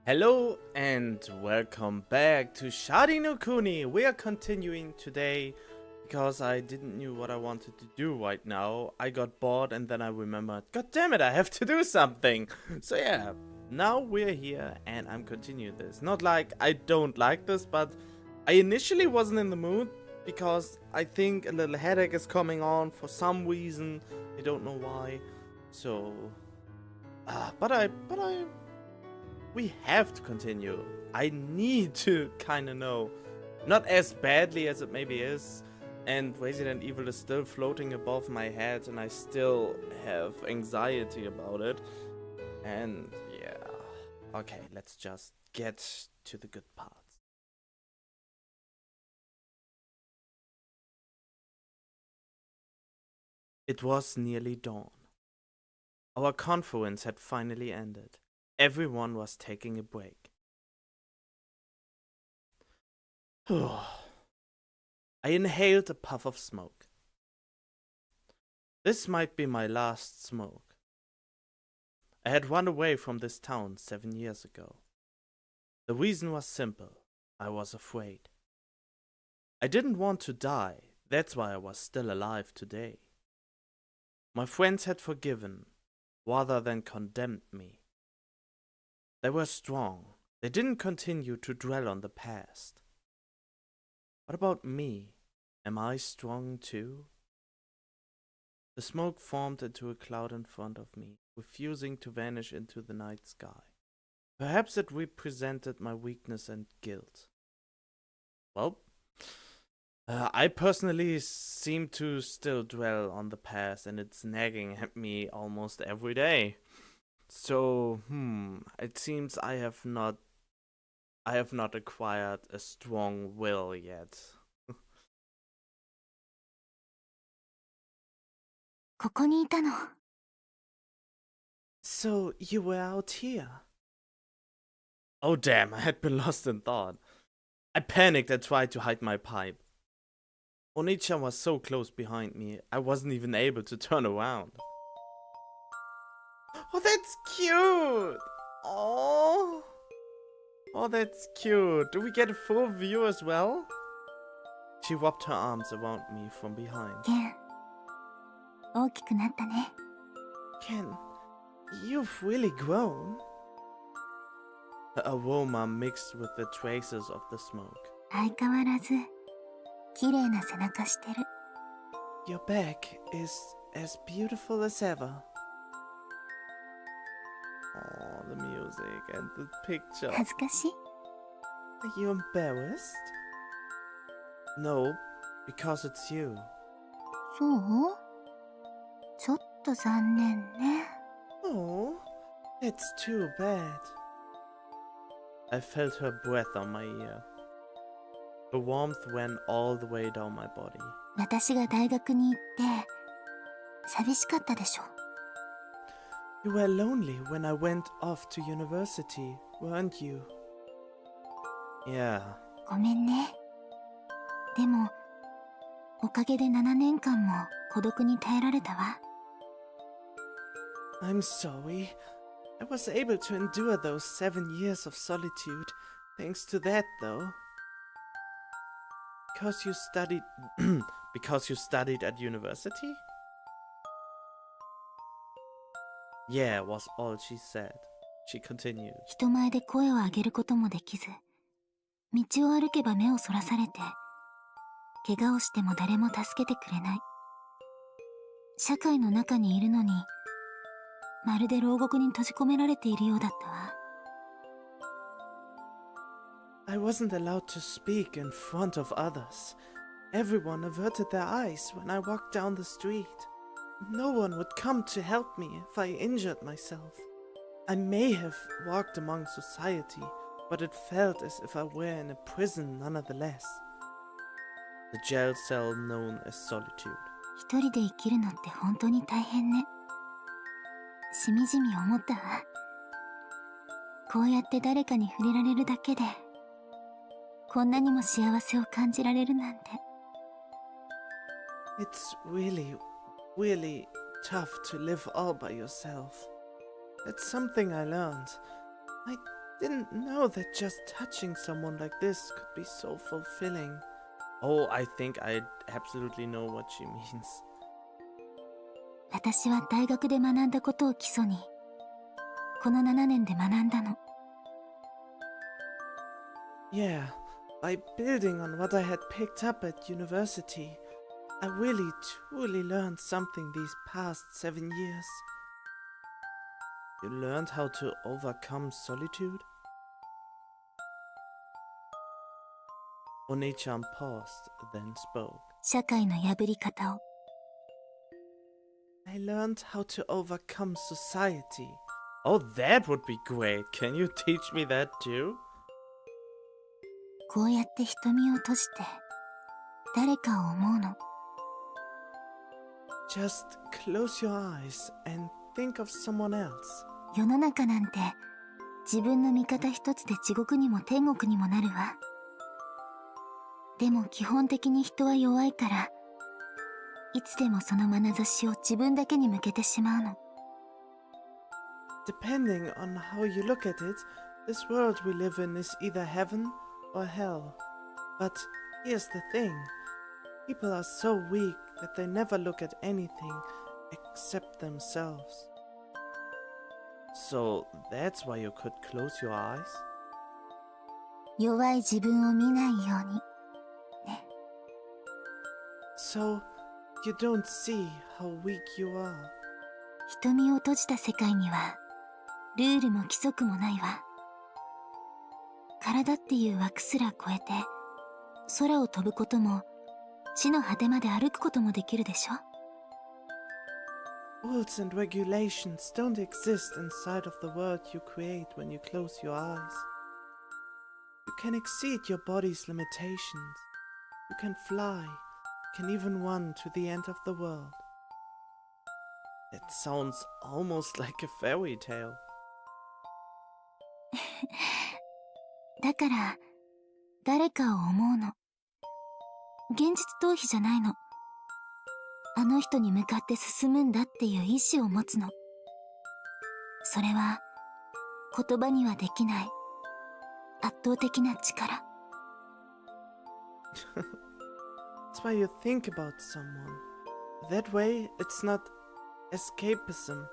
Hello and welcome back to Sharin no Kuni. We are continuing today because I didn't know what I wanted to do right now. I got bored and then I remembered, god damn it, I have to do something. So yeah, now we're here and I'm continuing this. Not like I don't like this, but I initially wasn't in the mood because I think a little headache is coming on for some reason. I don't know why. So, but we have to continue. I need to kind of know. Not as badly as it maybe is. And Resident Evil is still floating above my head and I still have anxiety about it. And yeah. Okay, let's just get to the good parts. It was nearly dawn. Our conference had finally ended. Everyone was taking a break. I inhaled a puff of smoke. This might be my last smoke. I had run away from this town 7 years ago. The reason was simple. I was afraid. I didn't want to die. That's why I was still alive today. My friends had forgiven, rather than condemned me. They were strong. They didn't continue to dwell on the past. What about me? Am I strong too? The smoke formed into a cloud in front of me, refusing to vanish into the night sky. Perhaps it represented my weakness and guilt. Well, I personally seem to still dwell on the past and it's nagging at me almost every day. So, it seems I have not acquired a strong will yet. ここにいたの。 So, you were out here? Oh damn, I had been lost in thought. I panicked and tried to hide my pipe. Onichan was so close behind me, I wasn't even able to turn around. Oh, that's cute! Oh, that's cute. Do we get a full view as well? She wrapped her arms around me from behind. ケン、大きくなったね。 Ken, you've really grown. The aroma mixed with the traces of the smoke. 相変わらず、綺麗な背中してる。 Your back is as beautiful as ever. Oh, the music and the picture. 恥ずかしい？ Are you embarrassed? No, because it's you. そう？ちょっと残念ね。 Oh, that's too bad. I felt her breath on my ear. The warmth went all the way down my body. 私が大学に行って、寂しかったでしょ。 You were lonely when I went off to university, weren't you? Yeah. ごめんね。でも、おかげで7年間も孤独に耐えられたわ。 I'm sorry. I was able to endure those 7 years of solitude. Thanks to that, though. Because you studied... because you studied at university? Yeah, was all she said. She continued. 人前で声を上げることもできず、道を歩けば目をそらされて、怪我をしても誰も助けてくれない。社会の中にいるのに、まるで牢獄に閉じ込められているようだったわ。 I wasn't allowed to speak in front of others. Everyone averted their eyes when I walked down the street. No one would come to help me if I injured myself. I may have walked among society, but it felt as if I were in a prison nonetheless. The jail cell known as solitude. 一人で生きるのって本当に大変ね。しみじみ思ったわ。こうやって誰かに触れられるだけで、こんなにも幸せを感じられるなんて。 It's really, really tough to live all by yourself. That's something I learned. Didn't know that just touching someone like this could be so fulfilling. Oh, I think I absolutely know what she means. 私は大学で学んだことを基礎に、この7年で学んだの。Yeah, by building on what I had picked up at university, I really truly learned something these past 7 years. You learned how to overcome solitude? Oni-chan paused, then spoke. 社会の破り方を。I learned how to overcome society. Oh, that would be great. Can you teach me that too? こうやって瞳を閉じて、誰かを思うの。Just close your eyes and think of someone else. 世の中なんて、自分の味方一つで地獄にも天国にもなるわ。でも基本的に人は弱いから、いつでもその眼差しを自分だけに向けてしまうの。Depending on how you look at it, this world we live in is either heaven or hell. But here's the thing. People are so weak that they never look at anything except themselves. So that's why you could close your eyes? 弱い自分を見ないように。ね。So you don't see how weak you are. 瞳を閉じた世界には、ルールも規則もないわ。体っていう枠すら超えて、空を飛ぶことも、地の果てまで歩くこともできるでしょ。Rules and regulations don't exist inside of the world you create when you close your eyes. You can exceed your body's limitations. You can fly. You can even run to the end of the world. That sounds almost like a fairy tale. だから、誰かを思うの。現実逃避じゃないの。あの人に向かって進むんだっていう意志を持つの。それは、言葉にはできない圧倒的な力。That's why you think about someone. That way, it's not escapism.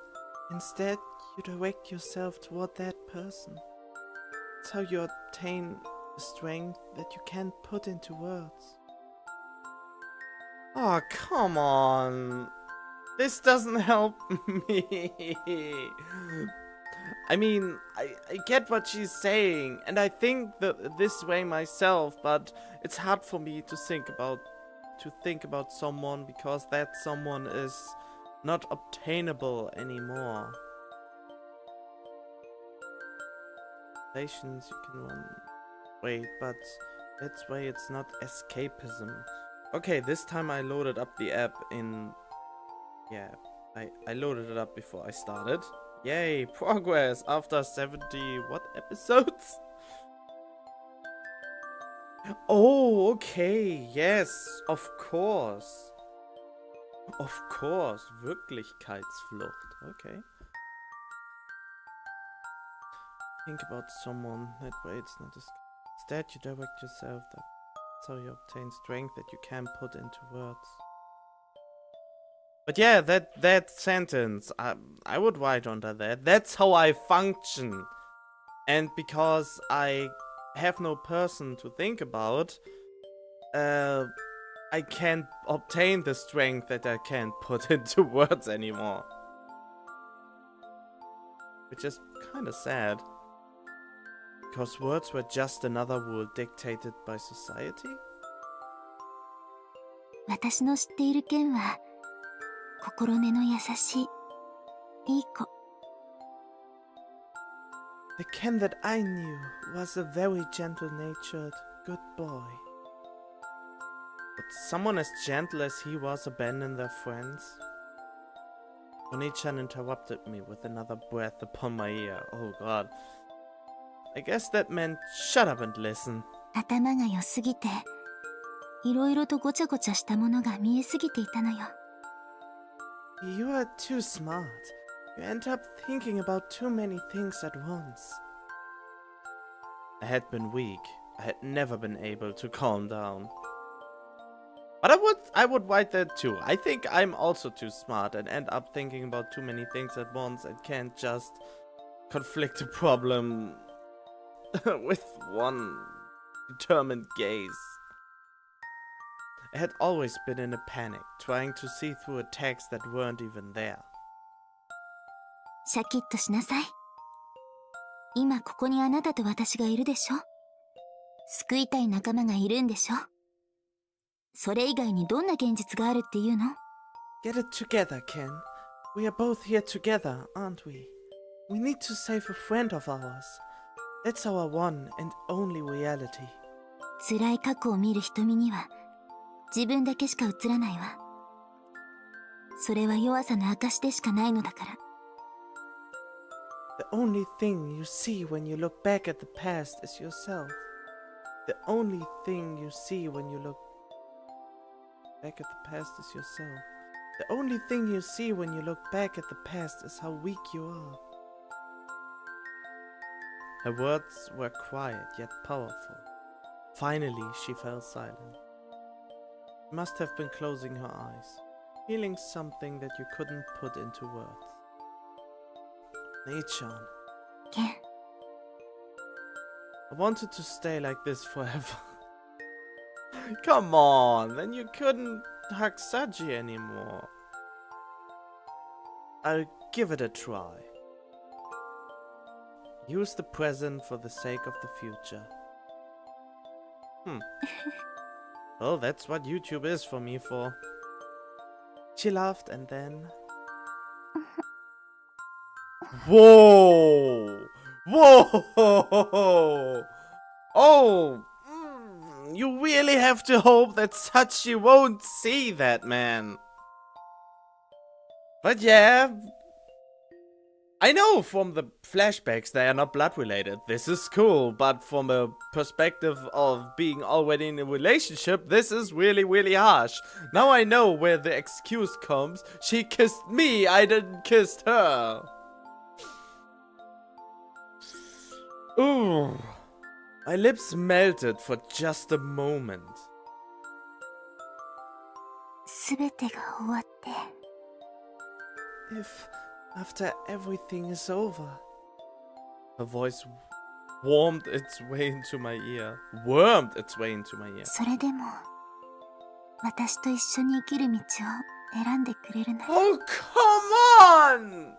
Instead, you direct yourself toward that person. It's how you obtain the strength that you can't put into words. Oh, come on. This doesn't help me. I mean, I get what she's saying, and I think that this way myself, but it's hard for me to think about someone because that someone is not obtainable anymore. Relations you can run. Wait, but that's why it's not escapism. Okay, this time I loaded up the app in... Yeah, I loaded it up before I started. Yay, progress after 70 what episodes? Oh, okay, yes, of course. Of course, Wirklichkeitsflucht, okay. Think about someone, that way it's not as... Instead you direct yourself, that's how you obtain strength that you can't put into words. But yeah, that sentence, I would write under that. That's how I function. And because I have no person to think about, I can't obtain the strength that I can't put into words anymore. Which is kinda sad. Because words were just another rule dictated by society? 私の知っている剣は、心根の優しい、いい子。The Ken that I knew was a very gentle-natured, good boy. Would someone as gentle as he was abandon their friends? Oni-chan interrupted me with another breath upon my ear. Oh god. I guess that meant shut up and listen. 頭が良すぎて、いろいろとごちゃごちゃしたものが見えすぎていたのよ。You are too smart. You end up thinking about too many things at once. I had been weak. I had never been able to calm down. But I would write that too. I think I'm also too smart and end up thinking about too many things at once and can't just conflict a problem with one determined gaze. I had always been in a panic, trying to see through attacks that weren't even there. シャキッとしなさい。今ここにあなたと私がいるでしょ。救いたい仲間がいるんでしょ。それ以外にどんな現実があるっていうの？ Get it together, Ken. We are both here together, aren't we? We need to save a friend of ours. That's our one and only reality. 辛い過去を見る瞳には自分だけしか映らないわ。それは弱さの証でしかないのだから。The only thing you see when you look back at the past is yourself. The only thing you see when you look back at the past is yourself. The only thing you see when you look back at the past is how weak you are. Her words were quiet yet powerful. Finally, she fell silent. She must have been closing her eyes, feeling something that you couldn't put into words. Nechan. ケン、 I wanted to stay like this forever. Come on, then you couldn't hug Saji anymore. I'll give it a try. Use the present for the sake of the future. Well, that's what YouTube is for me for. She laughed and then... Whoa! Whoa! Oh! You really have to hope that Sachi won't see that, man. But yeah... I know from the flashbacks they are not blood related. This is cool, but from a perspective of being already in a relationship, this is really, really harsh. Now I know where the excuse comes. She kissed me, I didn't kiss her. Ooh. My lips melted for just a moment. すべてが終わって。 If after everything is over. Her voice warmed its way into my ear. Wormed its way into my ear. それでも私と一緒に生きる道を選んでくれるなら。 Oh, come on!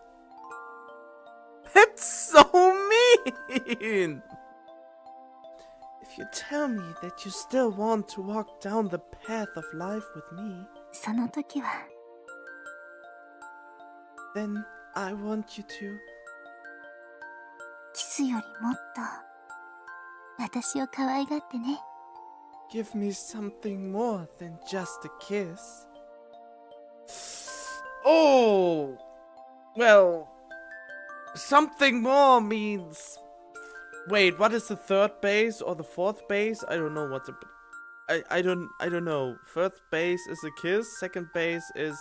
That's so mean! If you tell me that you still want to walk down the path of life with me, その時は then I want you to. キスよりもっと私を可愛がってね。 Give me something more than just a kiss. Oh! Well, something more means... Wait, what is the third base or the fourth base? I don't know what the... I don't know. First base is a kiss, second base is...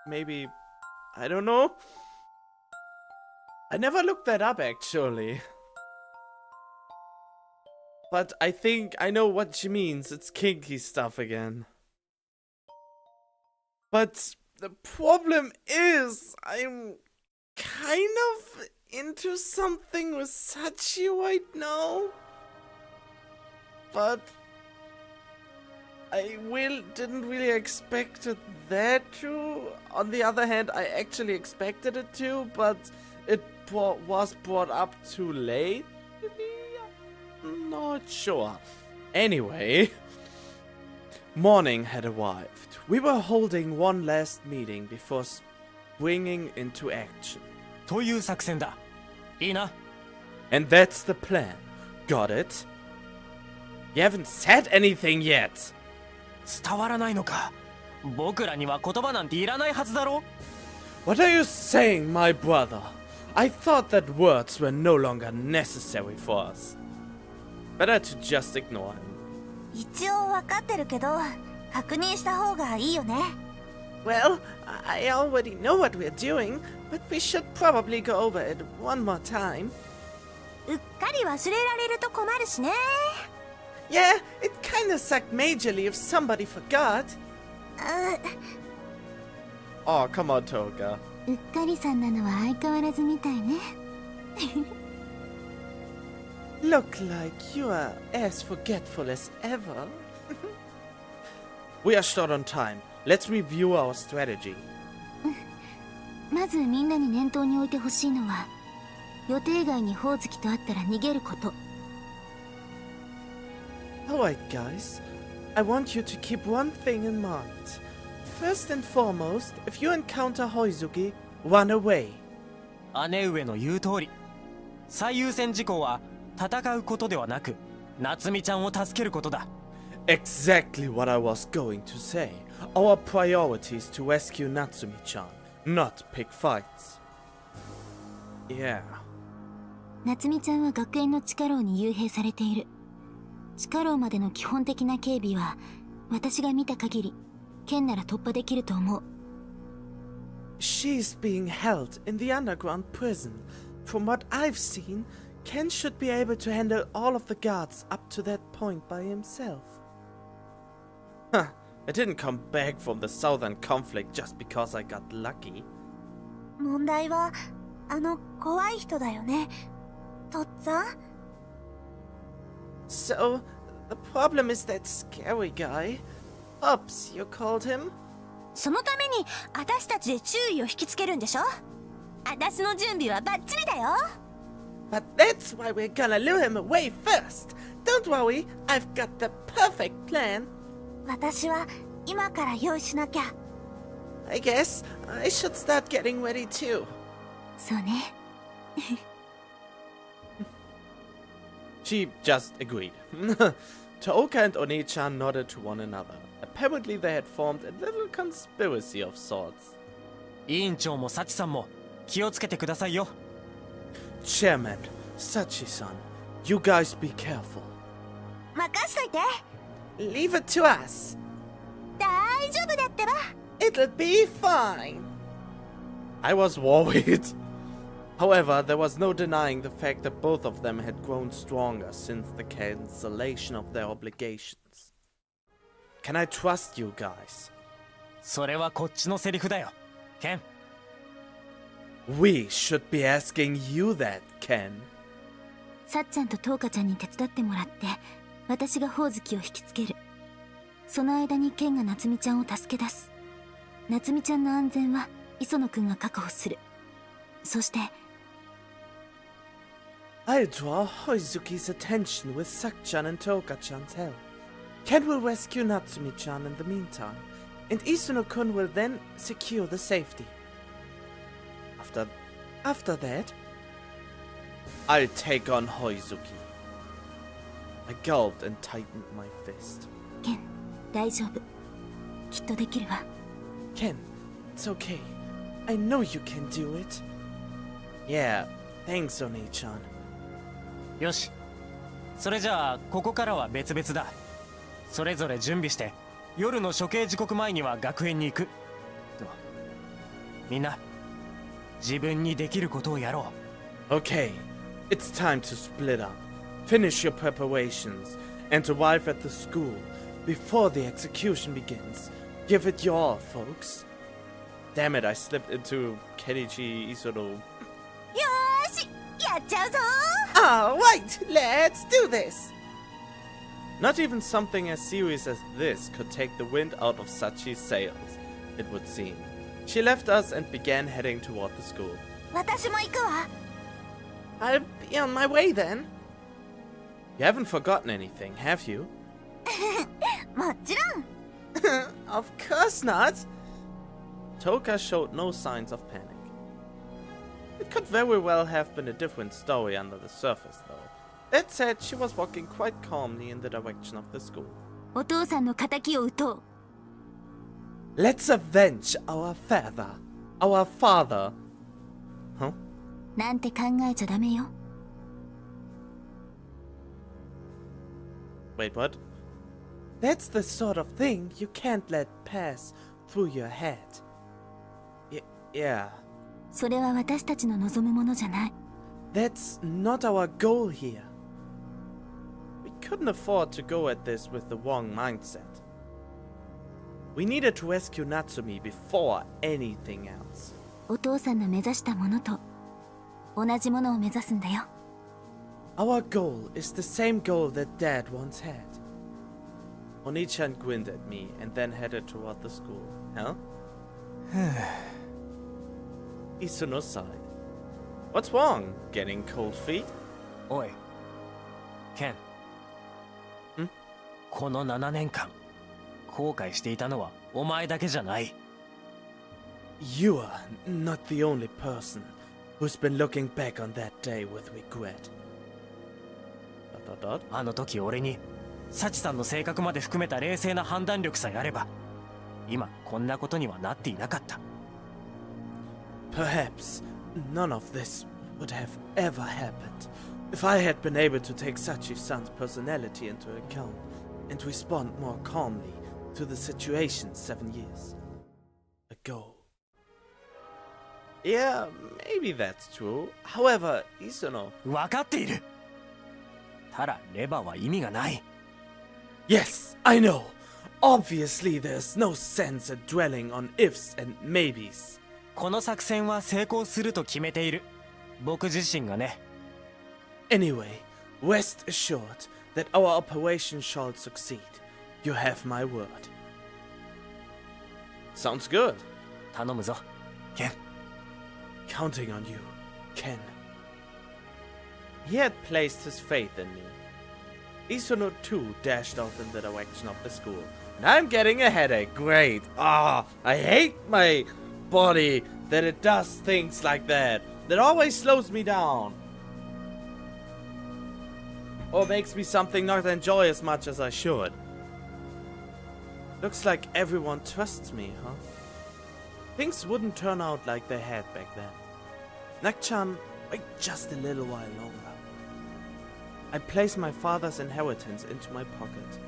Maybe... I don't know. I never looked that up actually. But I think I know what she means. It's kinky stuff again. But the problem is I'm kind of into something with Sachi right now. But I didn't really expect that to. On the other hand, I actually expected it to, but it was brought up too late. I'm not sure. Anyway, morning had arrived. We were holding one last meeting before springing into action. という作戦だ。いいな。 And that's the plan. Got it? You haven't said anything yet. 伝わらないのか。僕らには言葉なんていらないはずだろ。 What are you saying, my brother? I thought that words were no longer necessary for us. Better to just ignore him. 一応分かってるけど確認した方がいいよね。 Well, I already know what we're doing, but we should probably go over it one more time. うっかり忘れられると困るしね。 Yeah, it kinda sucked majorly if somebody forgot. Oh, come on, Toga. うっかりさんなのは相変わらずみたいね。Look like you are as forgetful as ever. We are short on time. Let's review our strategy. まずみんなに念頭に置いてほしいのは、予定外にホウズキと会ったら逃げること。Alright, guys. I want you to keep one thing in mind. First and foremost, if you encounter Hoizuki, run away. 姉上の言う通り、最優先事項は戦うことではなく、夏美ちゃんを助けることだ。Exactly what I was going to say. Our priority is to rescue Natsumi-chan, not pick fights. Yeah. 夏美ちゃんは学園の地下牢に幽閉されている。地下牢までの基本的な警備は、私が見た限り、剣なら突破できると思う。She's being held in the underground prison. From what I've seen, Ken should be able to handle all of the guards up to that point by himself. Huh, I didn't come back from the southern conflict just because I got lucky. 問題は怖い人だよね、とっつぁん。 So, the problem is that scary guy. Ups, you called him? そのために私たちで注意を引きつけるんでしょ。私の準備はバッチリだよ。 But that's why we're gonna lure him away first. Don't worry, I've got the perfect plan. 私は今から用意しなきゃ。 I guess I should start getting ready too. そうね。She just agreed. Tooka and Oni-chan nodded to one another. Apparently they had formed a little conspiracy of sorts. 委員長もサチさんも気をつけてくださいよ。Chairman, Sachi-san, you guys be careful. 任しといて。 Leave it to us. 大丈夫だってば。 It'll be fine. I was worried. However, there was no denying the fact that both of them had grown stronger since the cancellation of their obligations. Can I trust you guys? それはこっちのセリフだよ、ケン。We should be asking you that, Ken. さっちゃんとトウカちゃんに手伝ってもらって、私がホウズキを引きつける。その間にケンが夏美ちゃんを助け出す。夏美ちゃんの安全は磯野くんが確保する。そして I'll draw Hoizuki's attention with Sak-chan and Touka-chan's help. Ken will rescue Natsumi-chan in the meantime, and Isuno-kun will then secure the safety. After that, I'll take on Hoizuki. I gulped and tightened my fist. ケン、大丈夫。きっとできるわ。Ken, it's okay. I know you can do it. Yeah, thanks, Oni-chan. よし、それじゃあここからは別々だ。それぞれ準備して夜の処刑時刻前には学園に行くと。みんな自分にできることをやろう。 Okay, it's time to split up. Finish your preparations and arrive at the school before the execution begins. Give it your all, folks. Damn it, I slipped into Kenichi Isono. よーし、やっちゃうぞ。 Alright, let's do this! Not even something as serious as this could take the wind out of Sachi's sails, it would seem. She left us and began heading toward the school. 私も行くわ。 I'll be on my way then. You haven't forgotten anything, have you? もちろん。 Of course not. Touka showed no signs of panic. It could very well have been a different story under the surface, though. That said, she was walking quite calmly in the direction of the school. お父さんの仇を討とう。 Let's avenge our father. Our father. Huh? なんて考えちゃダメよ。 Wait, what? That's the sort of thing you can't let pass through your head. Yeah. それは私たちの望むものじゃない。That's not our goal here. We couldn't afford to go at this with the wrong mindset. We needed to rescue Natsumi before anything else. お父さんの目指したものと同じものを目指すんだよ。 Our goal is the same goal that Dad once had. Oni-chan grinned at me and then headed toward the school. Huh? Isuno sighed. What's wrong? Getting cold feet? おいケンんこの7年間後悔していたのはお前だけじゃない。 You are not the only person who's been looking back on that day with regret. ... あの時俺にサチさんの性格まで含めた冷静な判断力さえあれば今こんなことにはなっていなかった。 Perhaps none of this would have ever happened if I had been able to take Sachi-san's personality into account and respond more calmly to the situation 7 years ago. Yeah, maybe that's true. However, Isuno... 分かっている。ただレバーは意味がない。 Yes, I know. Obviously, there's no sense in dwelling on ifs and maybes. この作戦は成功すると決めている。僕自身がね。 Anyway, rest assured that our operation shall succeed. You have my word. Sounds good. 頼むぞケン。 Counting on you, Ken. He had placed his faith in me. Isuno too dashed off in the direction of the school. And I'm getting a headache. Great. Ah, I hate my body that it does things like that. That always slows me down. Or makes me something not enjoy as much as I should. Looks like everyone trusts me, huh? Things wouldn't turn out like they had back then. Nak-chan, wait just a little while longer. I placed my father's inheritance into my pocket,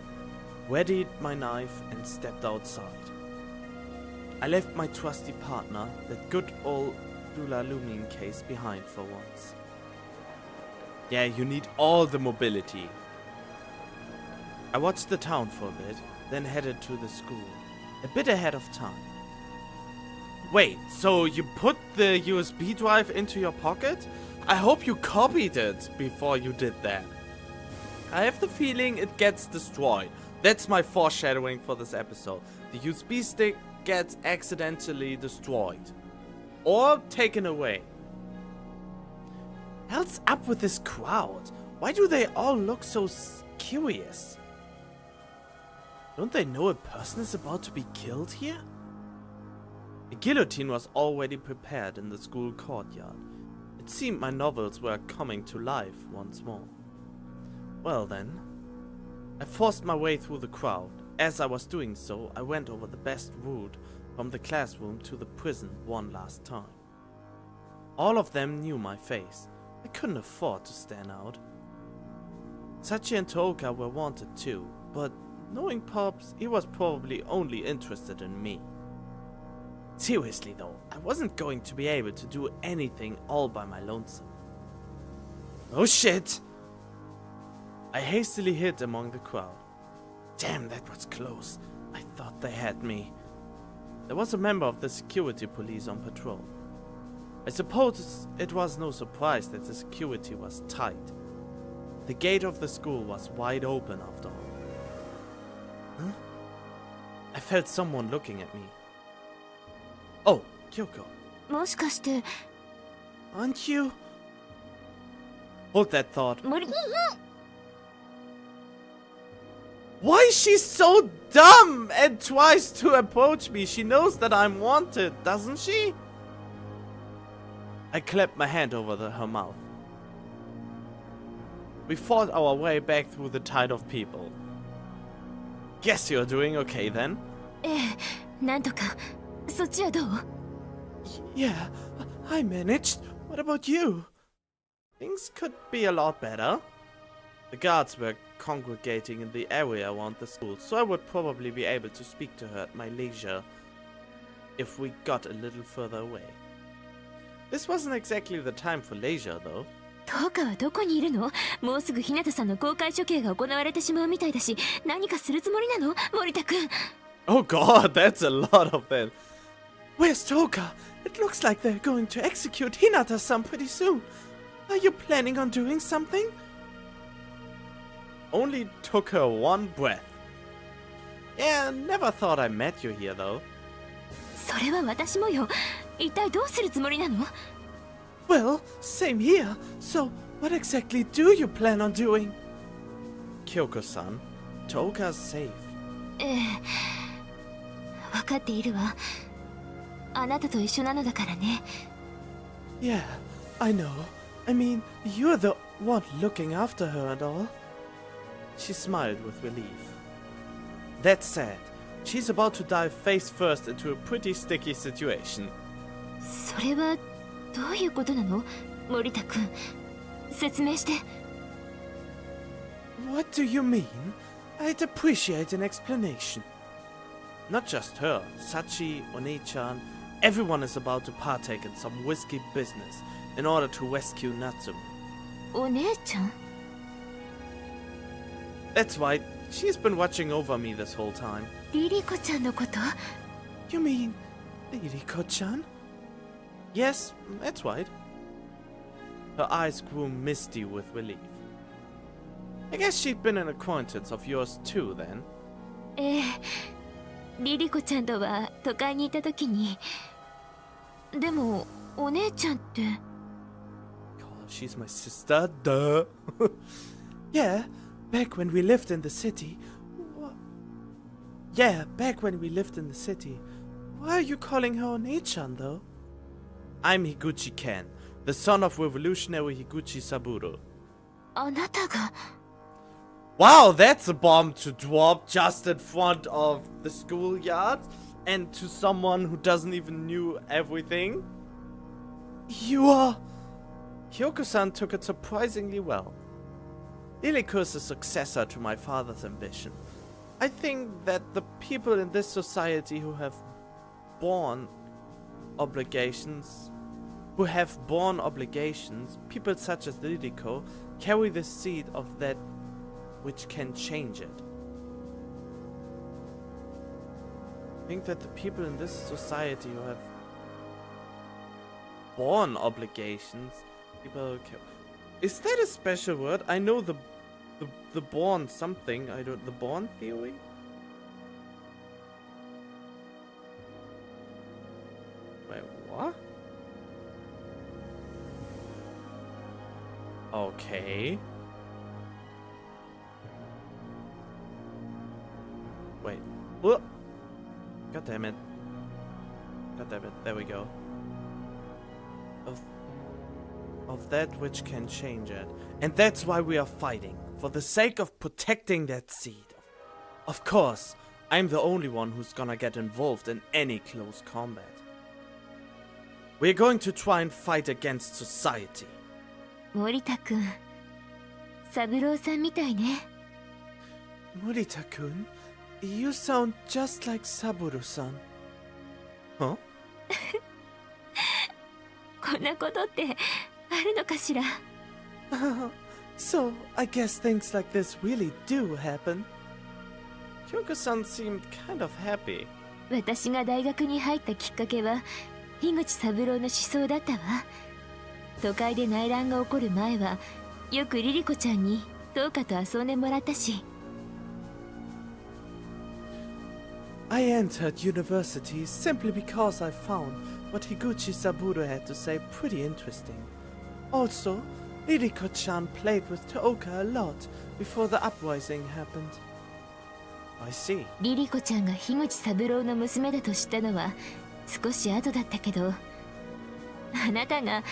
readied my knife and stepped outside. I left my trusty partner, that good old Dulalumin case, behind for once. Yeah, you need all the mobility. I watched the town for a bit, then headed to the school, a bit ahead of time. Wait, so you put the USB drive into your pocket? I hope you copied it before you did that. I have the feeling it gets destroyed. That's my foreshadowing for this episode. The USB stick gets accidentally destroyed. Or taken away. Hell's up with this crowd? Why do they all look so curious? Don't they know a person is about to be killed here? A guillotine was already prepared in the school courtyard. It seemed my novels were coming to life once more. Well then, I forced my way through the crowd. As I was doing so, I went over the best route from the classroom to the prison one last time. All of them knew my face. I couldn't afford to stand out. Sachi and Toka were wanted too, but knowing Pops, he was probably only interested in me. Seriously though, I wasn't going to be able to do anything all by my lonesome. Oh shit! I hastily hid among the crowd. Damn, that was close. I thought they had me. There was a member of the security police on patrol. I suppose it was no surprise that the security was tight. The gate of the school was wide open after all. Huh? I felt someone looking at me. Oh, Kyoko. もしかして Aren't you? Hold that thought. 無理 Why is she so dumb and tries to approach me? She knows that I'm wanted, doesn't she? I clapped my hand over her mouth. We fought our way back through the tide of people. Guess you're doing okay then? ええ、なんとか。そっちはどう？ Yeah, I managed. What about you? Things could be a lot better. The guards were congregating in the area around the school, so I would probably be able to speak to her at my leisure if we got a little further away. This wasn't exactly the time for leisure, though. トカはどこにいるの？もうすぐ日向さんの公開処刑が行われてしまうみたいだし、何かするつもりなの？森田君。 Oh god, that's a lot of them. Where's Toka? It looks like they're going to execute Hinata-san pretty soon. Are you planning on doing something? Only took her one breath. Yeah, never thought I met you here though. それは私もよ。一体どうするつもりなの？ Well, same here. So, what exactly do you plan on doing? Kyoko-san, Toka's safe. 分かっているわ。あなたと一緒なのだからね。Yeah, I know. I mean, you're the one looking after her and all. She smiled with relief. That said, she's about to dive face first into a pretty sticky situation. それはどういうことなの？森田君、説明して。What do you mean? I'd appreciate an explanation. Not just her, Sachi, Oni-chan, everyone is about to partake in some risky business in order to rescue Natsume. お姉ちゃん？ That's why she's been watching over me this whole time. リリコちゃんのこと？ You mean Ririko-chan? Yes, that's right. Her eyes grew misty with relief. I guess she'd been an acquaintance of yours too, then. リリコちゃんとは都会にいた時に。でもお姉ちゃんって。God, she's my sister, duh. Yeah, back when we lived in the city. Yeah, back when we lived in the city. Why are you calling her Oni-chan, though? I'm Higuchi Ken, the son of revolutionary Higuchi Saburo. あなたが。 Wow, that's a bomb to drop just in front of the schoolyard and to someone who doesn't even knew everything. You are... Kyoko-san took it surprisingly well. Ririko is a successor to my father's ambition. I think that the people in this society who have born obligations, people such as Ririko, carry the seed of that which can change it. I think that the people in this society who have born obligations, is that a special word? I know the born something. I don't. The born theory. Wait, what? Okay. Wait. What? God damn it. God damn it. There we go. Of that which can change it. And that's why we are fighting. For the sake of protecting that seed. Of course, I'm the only one who's gonna get involved in any close combat. We're going to try and fight against society. 森田君、三郎さんみたいね。 Morita-kun, you sound just like Saburo-san. Huh? こんなことってあるのかしら？ So, I guess things like this really do happen. Kyoko-san seemed kind of happy. 私が大学に入ったきっかけは樋口三郎の思想だったわ。都会で内乱が起こる前はよくリリコちゃんにトーカと遊んでもらったし。 I entered university simply because I found what Higuchi Saburo had to say pretty interesting. Also, Ririko-chan played with Tooka a lot before the uprising happened. I see. リリコちゃんが樋口三郎の娘だと知ったのは少し後だったけど、あなたが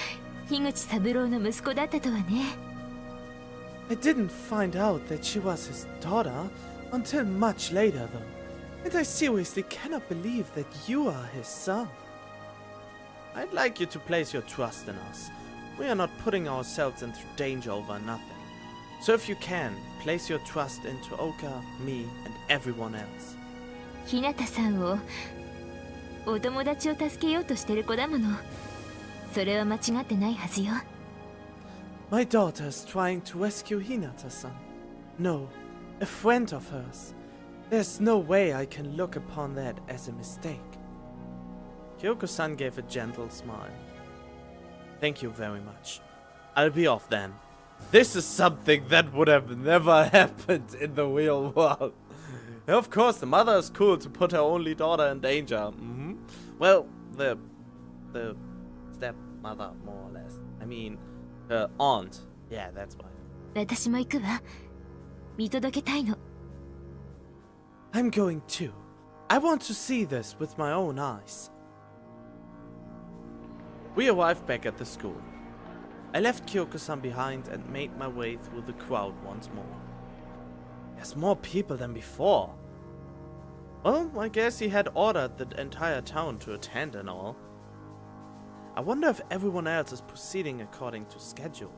樋口三郎の息子だったとはね。 I didn't find out that she was his daughter until much later though. And I seriously cannot believe that you are his son. I'd like you to place your trust in us. We are not putting ourselves into danger over nothing. So if you can, place your trust into Oka, me, and everyone else. 日向さんをお友達を助けようとしてる子だもの。それは間違ってないはずよ。My daughter is trying to rescue Hinata-san. No, a friend of hers. There's no way I can look upon that as a mistake. Kyoko-san gave a gentle smile. Thank you very much. I'll be off then. This is something that would have never happened in the real world. Of course, the mother is cool to put her only daughter in danger. Well, the stepmother, more or less. I mean, her aunt. Yeah, that's right. 私も行くわ。見届けたいの。I'm going too. I want to see this with my own eyes. We arrived back at the school. I left Kyoko-san behind and made my way through the crowd once more. There's more people than before. Well, I guess he had ordered the entire town to attend and all. I wonder if everyone else is proceeding according to schedule.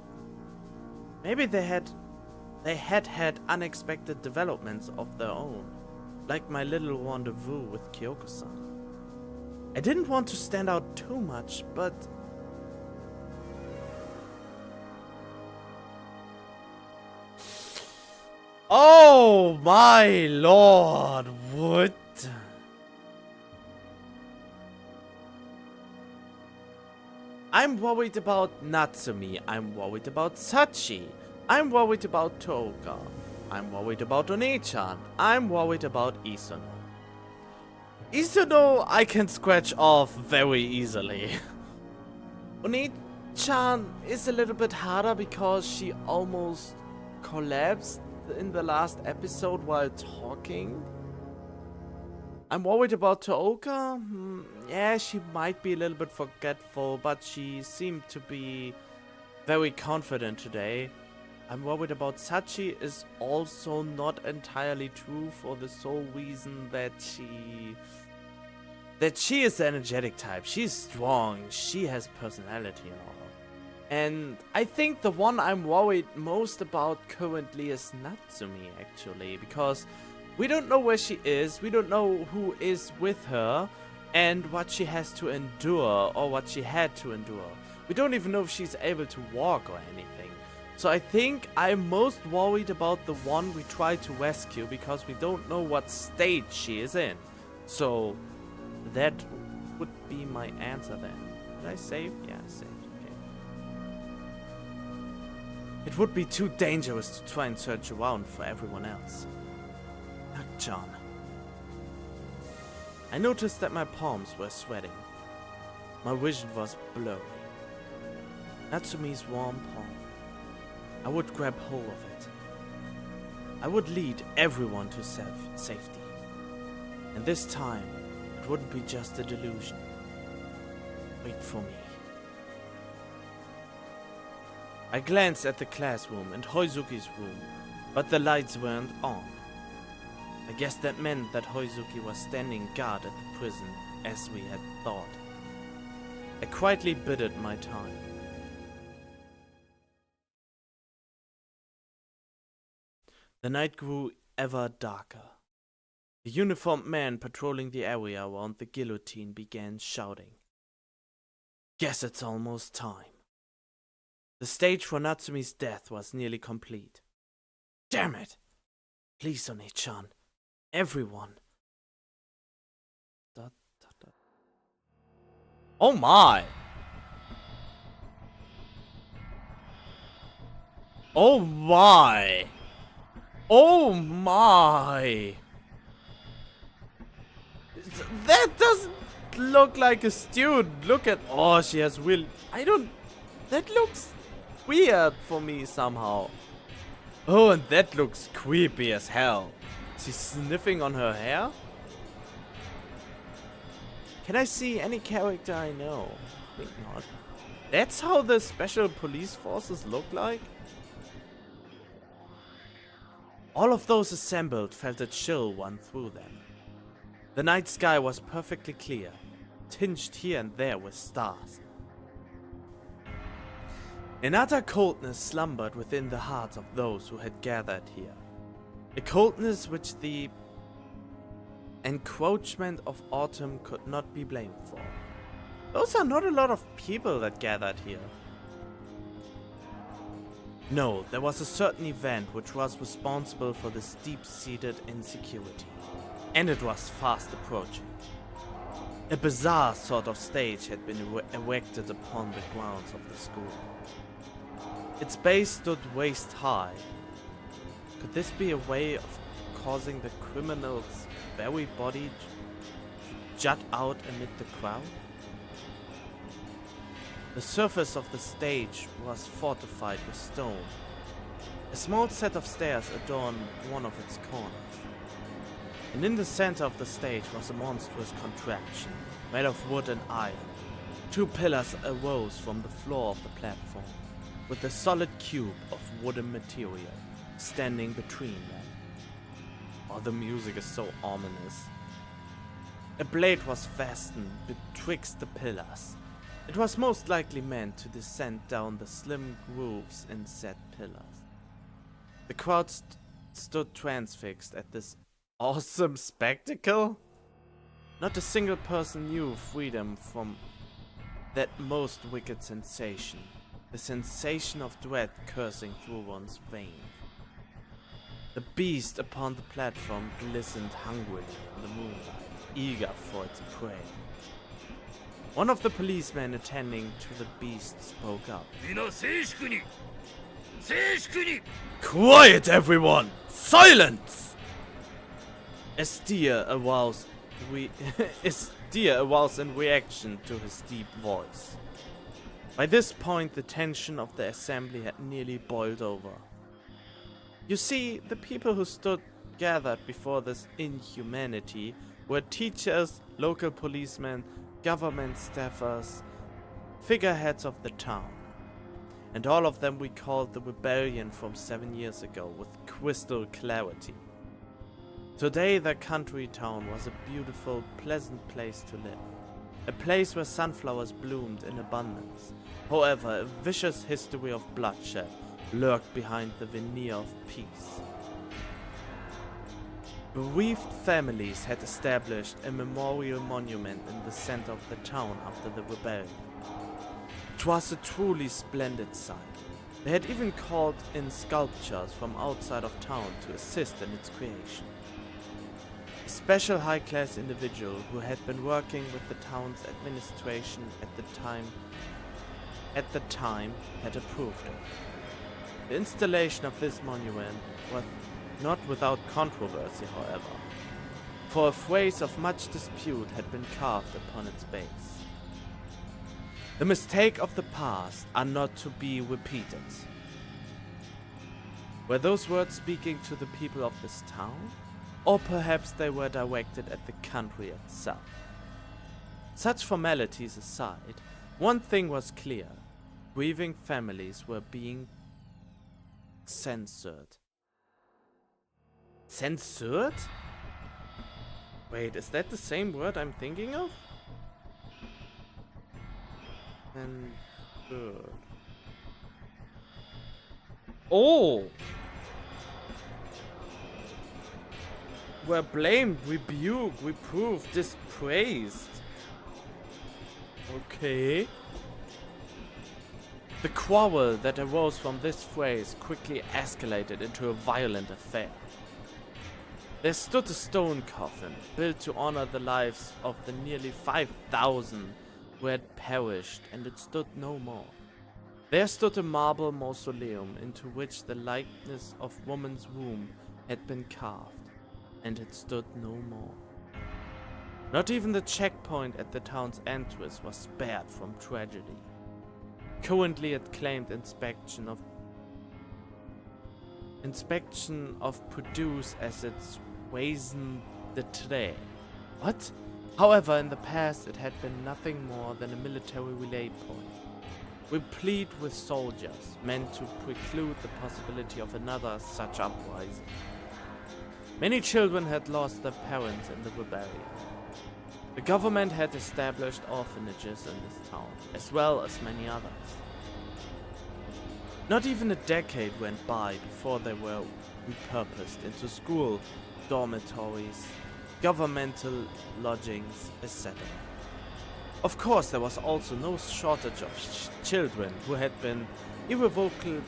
Maybe they had unexpected developments of their own, like my little rendezvous with Kyoko-san. I didn't want to stand out too much, but oh my lord, what? I'm worried about Natsumi, I'm worried about Sachi, I'm worried about Touka, I'm worried about One-chan, I'm worried about Isono. Isono I can scratch off very easily. One-chan is a little bit harder because she almost collapsed in the last episode while talking. I'm worried about Touka. Yeah, she might be a little bit forgetful, but she seemed to be very confident today. I'm worried about Sachi is also not entirely true for the sole reason that she is the energetic type. She's strong, she has personality and all. And I think the one I'm worried most about currently is Natsumi, actually, because we don't know where she is, we don't know who is with her, and what she has to endure, or what she had to endure. We don't even know if she's able to walk or anything. So I think I'm most worried about the one we try to rescue, because we don't know what state she is in. So that would be my answer then. Did I save? Yeah, I saved. It would be too dangerous to try and search around for everyone else. John. I noticed that my palms were sweating. My vision was blurry. Natsumi's warm palm. I would grab hold of it. I would lead everyone to safety. And this time, it wouldn't be just a delusion. Wait for me. I glanced at the classroom and Hoizuki's room, but the lights weren't on. I guess that meant that Hoizuki was standing guard at the prison, as we had thought. I quietly bided my time. The night grew ever darker. The uniformed man patrolling the area around the guillotine began shouting. Guess it's almost time. The stage for Natsumi's death was nearly complete. Damn it! Please, One-chan. Everyone. Oh my! Oh my! Oh my! That doesn't look like a student. Look at... Oh, she has real... That looks weird for me somehow. Oh, and that looks creepy as hell. Is he sniffing on her hair? Can I see any character I know? I think not. That's how the special police forces look like? All of those assembled felt a chill run through them. The night sky was perfectly clear, tinged here and there with stars. An utter coldness slumbered within the hearts of those who had gathered here. A coldness which the encroachment of autumn could not be blamed for. Those are not a lot of people that gathered here. No, there was a certain event which was responsible for this deep-seated insecurity, and it was fast approaching. A bizarre sort of stage had been erected upon the grounds of the school. Its base stood waist high. Could this be a way of causing the criminal's very body to jut out amid the crowd? The surface of the stage was fortified with stone. A small set of stairs adorned one of its corners. And in the center of the stage was a monstrous contraption made of wood and iron. Two pillars arose from the floor of the platform, with a solid cube of wooden material standing between them. Oh, the music is so ominous. A blade was fastened betwixt the pillars. It was most likely meant to descend down the slim grooves in said pillars. The crowd stood transfixed at this awesome spectacle. Not a single person knew freedom from that most wicked sensation, the sensation of dread coursing through one's veins. The beast upon the platform glistened hungrily in the moonlight, eager for its prey. One of the policemen attending to the beast spoke up. Quiet, everyone! Silence! A steer aroused in reaction to his deep voice. By this point, the tension of the assembly had nearly boiled over. You see, the people who stood gathered before this inhumanity were teachers, local policemen, government staffers, figureheads of the town. And all of them recalled the rebellion from 7 years ago with crystal clarity. Today their country town was a beautiful, pleasant place to live. A place where sunflowers bloomed in abundance. However, a vicious history of bloodshed lurked behind the veneer of peace. Bereaved families had established a memorial monument in the center of the town after the rebellion. It was a truly splendid sight. They had even called in sculptures from outside of town to assist in its creation. A special high-class individual who had been working with the town's administration at the time had approved it. The installation of this monument was not without controversy, however, for a phrase of much dispute had been carved upon its base. The mistakes of the past are not to be repeated. Were those words speaking to the people of this town? Or perhaps they were directed at the country itself? Such formalities aside, one thing was clear. Grieving families were being censored. Censored? Wait, is that the same word I'm thinking of? Censored. Oh! Were blamed, rebuked, reproved, dispraised. Okay. The quarrel that arose from this phrase quickly escalated into a violent affair. There stood a stone coffin built to honor the lives of the nearly 5,000 who had perished, and it stood no more. There stood a marble mausoleum into which the likeness of woman's womb had been carved, and it stood no more. Not even the checkpoint at the town's entrance was spared from tragedy. Currently it claimed inspection of produce as its raison d'etre. What? However, in the past it had been nothing more than a military relay point, replete with soldiers, meant to preclude the possibility of another such uprising. Many children had lost their parents in the rebellion. The government had established orphanages in this town, as well as many others. Not even a decade went by before they were repurposed into school, dormitories, governmental lodgings, etc. Of course, there was also no shortage of children who had been irrevocably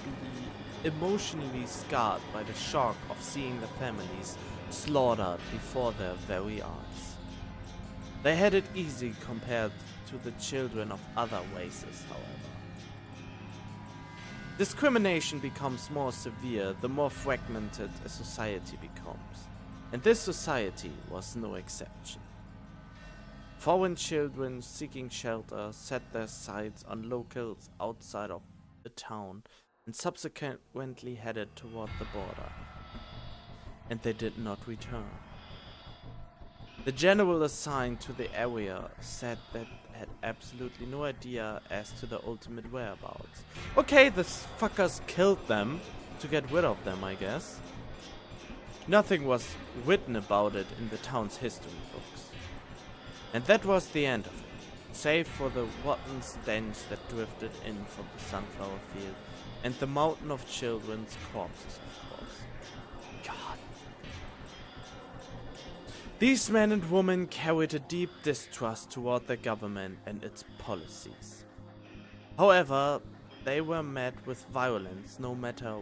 emotionally scarred by the shock of seeing the families slaughtered before their very eyes. They had it easy compared to the children of other races, however. Discrimination becomes more severe the more fragmented a society becomes, and this society was no exception. Foreign children seeking shelter set their sights on locals outside of the town and subsequently headed toward the border, and they did not return. The general assigned to the area said that had absolutely no idea as to the ultimate whereabouts. Okay, the fuckers killed them to get rid of them, I guess. Nothing was written about it in the town's history books. And that was the end of it, save for the rotten stench that drifted in from the sunflower field and the mountain of children's corpses, of course. God. These men and women carried a deep distrust toward the government and its policies. However, they were met with violence no matter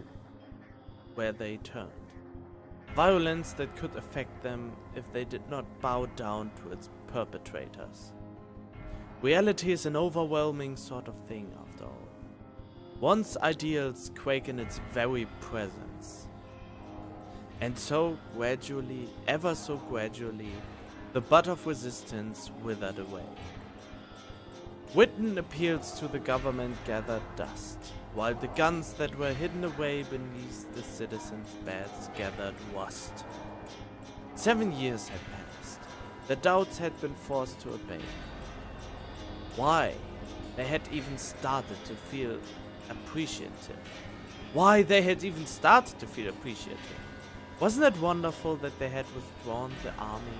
where they turned. Violence that could affect them if they did not bow down to its perpetrators. Reality is an overwhelming sort of thing, after all. One's ideals quake in its very presence. And so gradually, ever so gradually, the bud of resistance withered away. Witten appeals to the government gathered dust, while the guns that were hidden away beneath the citizens' beds gathered rust. 7 years had passed. The doubts had been forced to obey. Why? They had even started to feel appreciative. Why they had even started to feel appreciative. Wasn't it wonderful that they had withdrawn the army?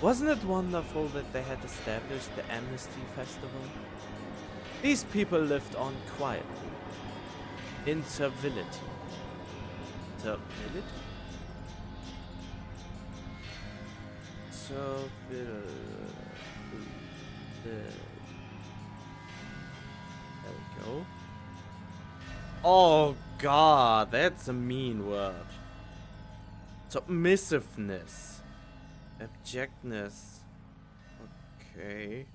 Wasn't it wonderful that they had established the Amnesty Festival? These people lived on quietly, in servility. Servility? There we go. Oh god, that's a mean word. Submissiveness. Abjectness. Okay.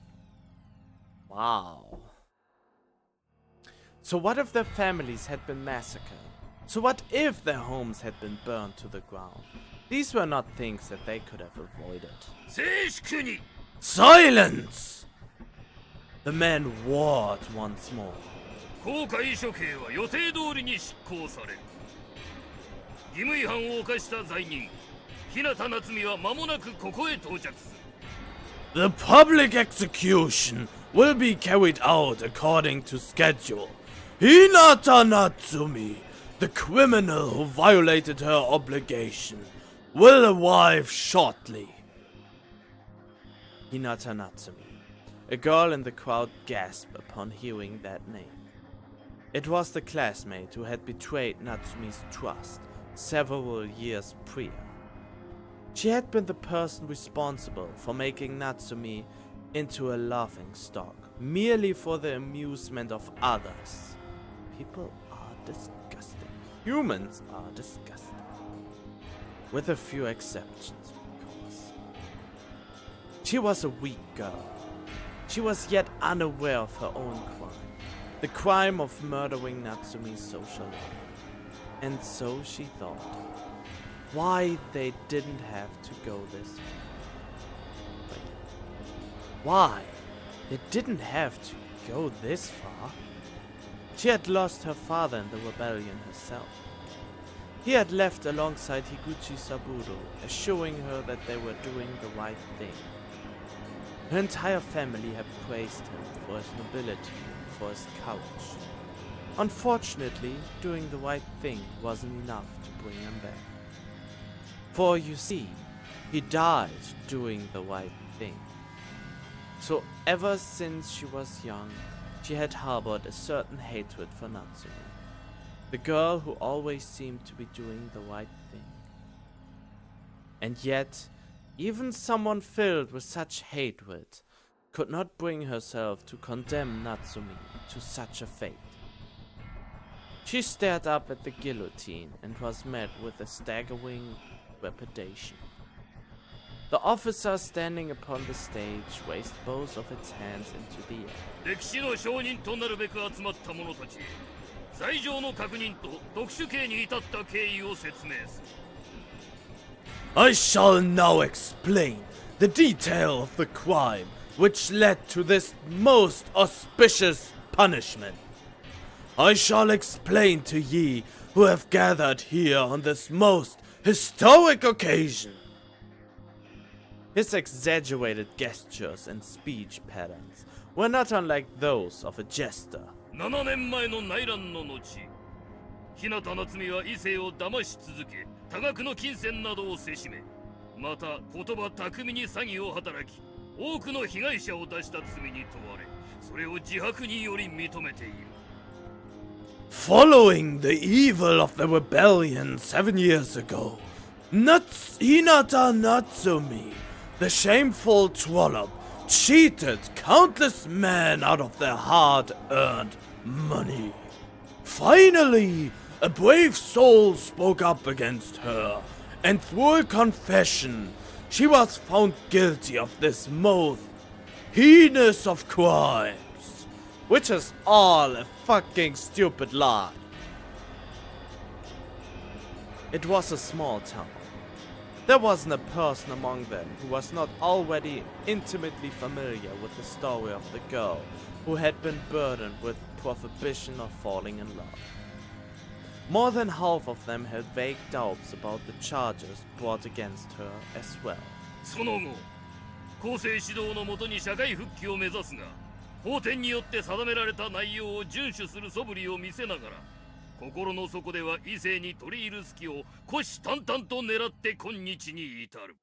Wow. So what if their families had been massacred? So what if their homes had been burned to the ground? These were not things that they could have avoided. Silence! The man roared once more. 公開処刑は予定通りに執行される。義務違反を犯した罪人、日向夏美は間もなくここへ到着する。 The public execution will be carried out according to schedule. Hinata Natsumi, the criminal who violated her obligation, will arrive shortly. Hinata Natsumi. A girl in the crowd gasped upon hearing that name. It was the classmate who had betrayed Natsumi's trust several years prior. She had been the person responsible for making Natsumi into a laughingstock, merely for the amusement of others. People are disgusting. Humans are disgusting. With a few exceptions, of course. She was a weak girl. She was yet unaware of her own crime. The crime of murdering Natsumi's social life. And so she thought, why they didn't have to go this way. Wait. Why? They didn't have to go this far. She had lost her father in the rebellion herself. He had left alongside Higuchi Saburo, assuring her that they were doing the right thing. Her entire family had praised him for his nobility, for his courage. Unfortunately, doing the right thing wasn't enough to bring him back. For you see, he died doing the right thing. So ever since she was young, she had harbored a certain hatred for Natsumi, the girl who always seemed to be doing the right thing. And yet, even someone filled with such hatred could not bring herself to condemn Natsumi to such a fate. She stared up at the guillotine and was met with a staggering reputation. The officer standing upon the stage raised both of its hands into the air. 歴史の証人となるべく集まった者たちへ罪状の確認と特殊刑に至った経緯を説明する。 I shall now explain the detail of the crime which led to this most auspicious punishment. I shall explain to ye who have gathered here on this most historic occasion. His exaggerated gestures and speech patterns were not unlike those of a jester. 7年前の内乱の後、日向夏美は異性を騙し続け、多額の金銭などをせしめ、また言葉巧みに詐欺を働き、多くの被害者を出した罪に問われ、それを自白により認めている。 Following the evil of the rebellion 7 years ago, Hinata Natsumi, the shameful trollop, cheated countless men out of their hard-earned money. Finally, a brave soul spoke up against her, and through a confession, she was found guilty of this most heinous of crimes. Which is all a fucking stupid lie. It was a small town. There wasn't a person among them who was not already intimately familiar with the story of the girl who had been burdened with prohibition of falling in love. More than half of them had vague doubts about the charges brought against her as well. その後、公正指導のもとに社会復帰を目指すが、法典によって定められた内容を遵守する素振りを見せながら、心の底では異性に取り入る隙を虎視眈々と狙って今日に至る。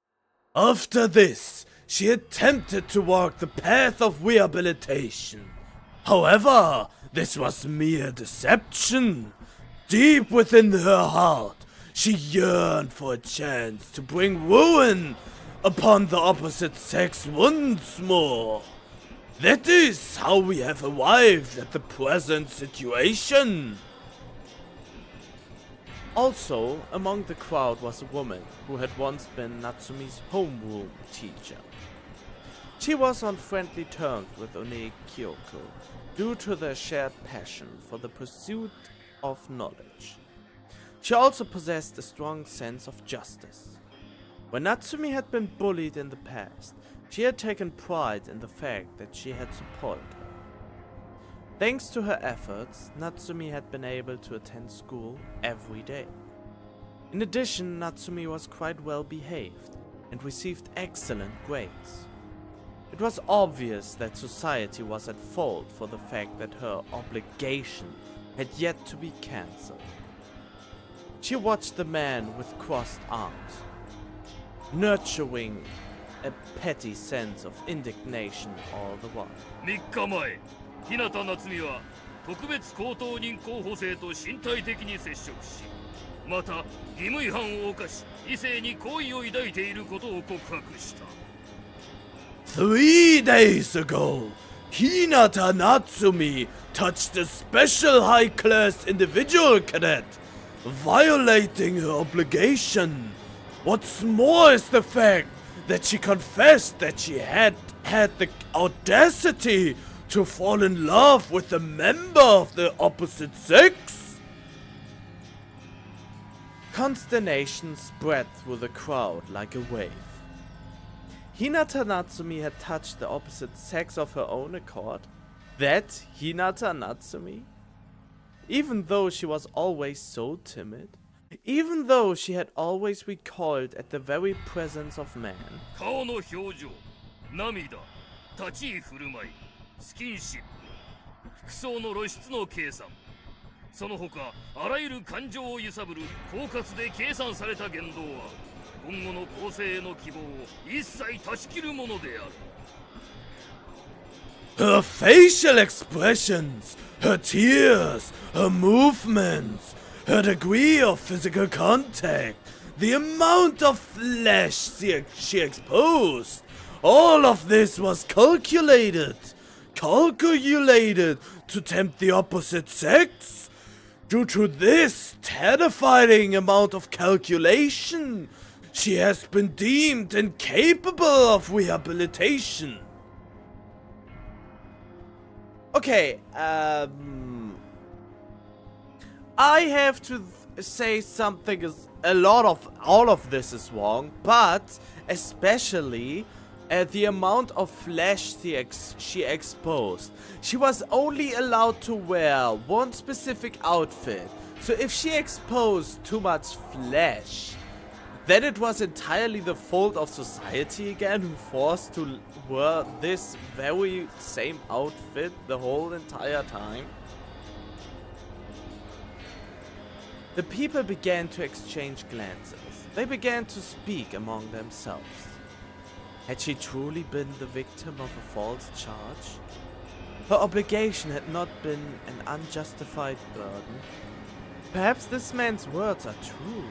After this, she attempted to walk the path of rehabilitation. However, this was mere deception. Deep within her heart, she yearned for a chance to bring ruin upon the opposite sex once more. That is how we have arrived at the present situation. Also, among the crowd was a woman who had once been Natsumi's homeroom teacher. She was on friendly terms with One Kyoko due to their shared passion for the pursuit of knowledge. She also possessed a strong sense of justice. When Natsumi had been bullied in the past, she had taken pride in the fact that she had supported her. Thanks to her efforts, Natsumi had been able to attend school every day. In addition, Natsumi was quite well behaved and received excellent grades. It was obvious that society was at fault for the fact that her obligation had yet to be cancelled. She watched the man with crossed arms, nurturing a petty sense of indignation all the while. 3日前、日向夏美は特別高等任候補生と身体的に接触し、また義務違反を犯し、異性に好意を抱いていることを告白した。3 days ago, Hinata Natsumi touched a special high-class individual cadet, violating her obligation. What's more is the fact that she confessed that she had the audacity to fall in love with a member of the opposite sex. Consternation spread through the crowd like a wave. Hinata Natsumi had touched the opposite sex of her own accord? That Hinata Natsumi? Even though she was always so timid? Even though she had always recoiled at the very presence of man? 顔の表情、涙、立ち居振る舞い、スキンシップ、服装の露出の計算、その他あらゆる感情を揺さぶる狡猾で計算された言動は今後の構成への希望を一切断ち切るものである。 Her facial expressions, her tears, her movements, her degree of physical contact, the amount of flesh she exposed, all of this was calculated to tempt the opposite sex. Due to this terrifying amount of calculation, she has been deemed incapable of rehabilitation. Okay, I have to say something is all of this is wrong, but especially the amount of flesh she exposed. She was only allowed to wear one specific outfit, so if she exposed too much flesh, then it was entirely the fault of society again, who forced to wear this very same outfit the whole entire time. The people began to exchange glances. They began to speak among themselves. Had she truly been the victim of a false charge? Her obligation had not been an unjustified burden. Perhaps this man's words are true.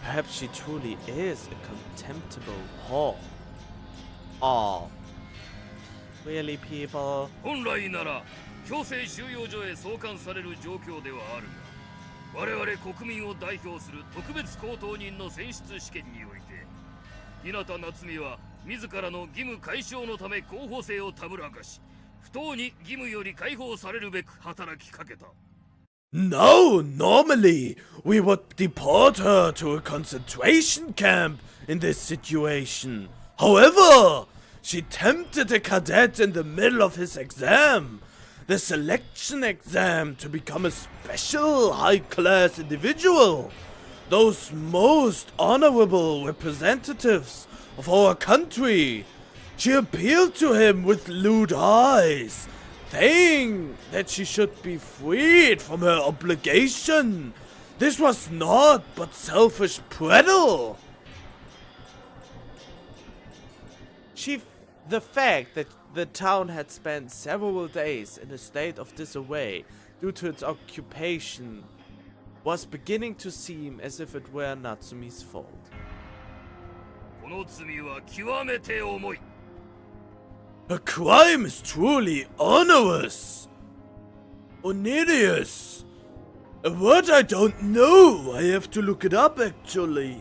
Perhaps she truly is a contemptible whore. Oh. Really, people? 本来なら強制収容所へ送還される状況ではあるが、我々国民を代表する特別高等人の選出試験において、日向夏美は自らの義務解消のため候補生をたぶらかし、不当に義務より解放されるべく働きかけた。No, normally we would deport her to a concentration camp in this situation. However, she tempted a cadet in the middle of his exam, the selection exam to become a special high-class individual. Those most honorable representatives of our country. She appealed to him with lewd eyes, saying that she should be freed from her obligation. This was naught but selfish prattle. The fact that the town had spent several days in a state of disarray due to its occupation was beginning to seem as if it were Natsumi's fault. この罪は極めて重い。Her crime is truly onerous. Onirious. A word I don't know. I have to look it up actually.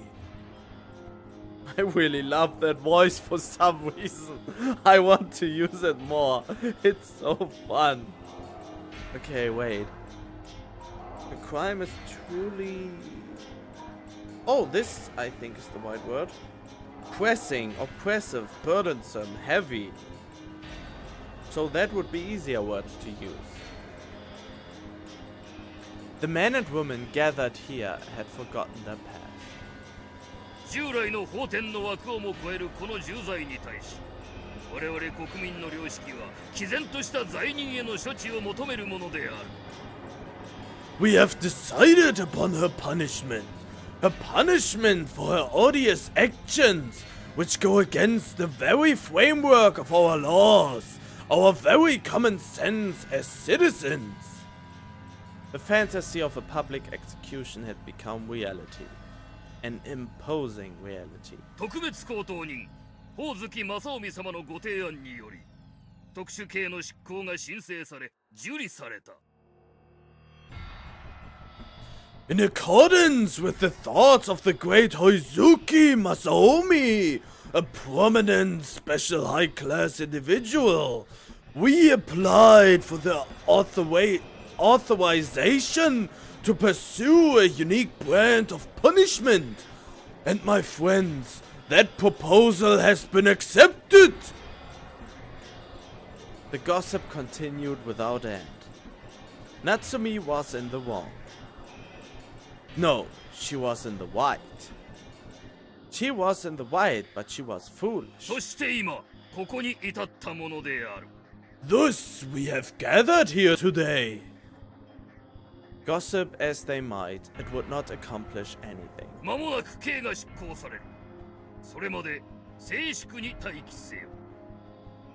I really love that voice for some reason. I want to use it more. It's so fun. Okay, wait. The crime is truly... Oh, this I think is the right word. Pressing, oppressive, burdensome, heavy. So that would be easier words to use. The men and women gathered here had forgotten their past. 従来の法典の枠をも超えるこの重罪に対し、我々国民の良識は毅然とした罪人への処置を求めるものである。We have decided upon her punishment. Her punishment for her odious actions, which go against the very framework of our laws, our very common sense as citizens. The fantasy of a public execution had become reality. An imposing reality. 特別高等人、宝月正臣様のご提案により、特殊刑の執行が申請され、受理された。In accordance with the thoughts of the great Hoizuki Masaomi, a prominent special high-class individual, we applied for the authorization to pursue a unique brand of punishment. And my friends, that proposal has been accepted. The gossip continued without end. Natsumi was in the wrong. No, she was in the right. She was in the right, but she was foolish. そして今、ここに至ったものである。Thus we have gathered here today. Gossip as they might, it would not accomplish anything. 間もなく刑が執行される。それまで静粛に待機せよ。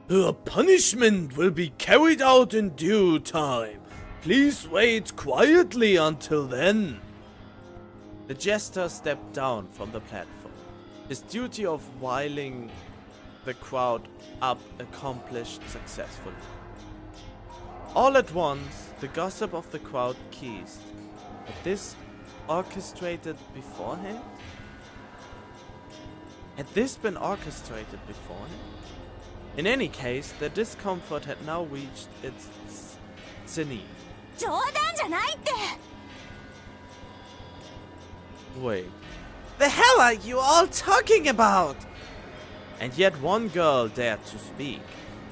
Her punishment will be carried out in due time. Please wait quietly until then. The jester stepped down from the platform. His duty of riling the crowd up accomplished successfully. All at once, the gossip of the crowd ceased. Had this orchestrated beforehand? Had this been orchestrated beforehand? In any case, their discomfort had now reached its zenith. 冗談じゃないって。 Wait. The hell are you all talking about? And yet one girl dared to speak.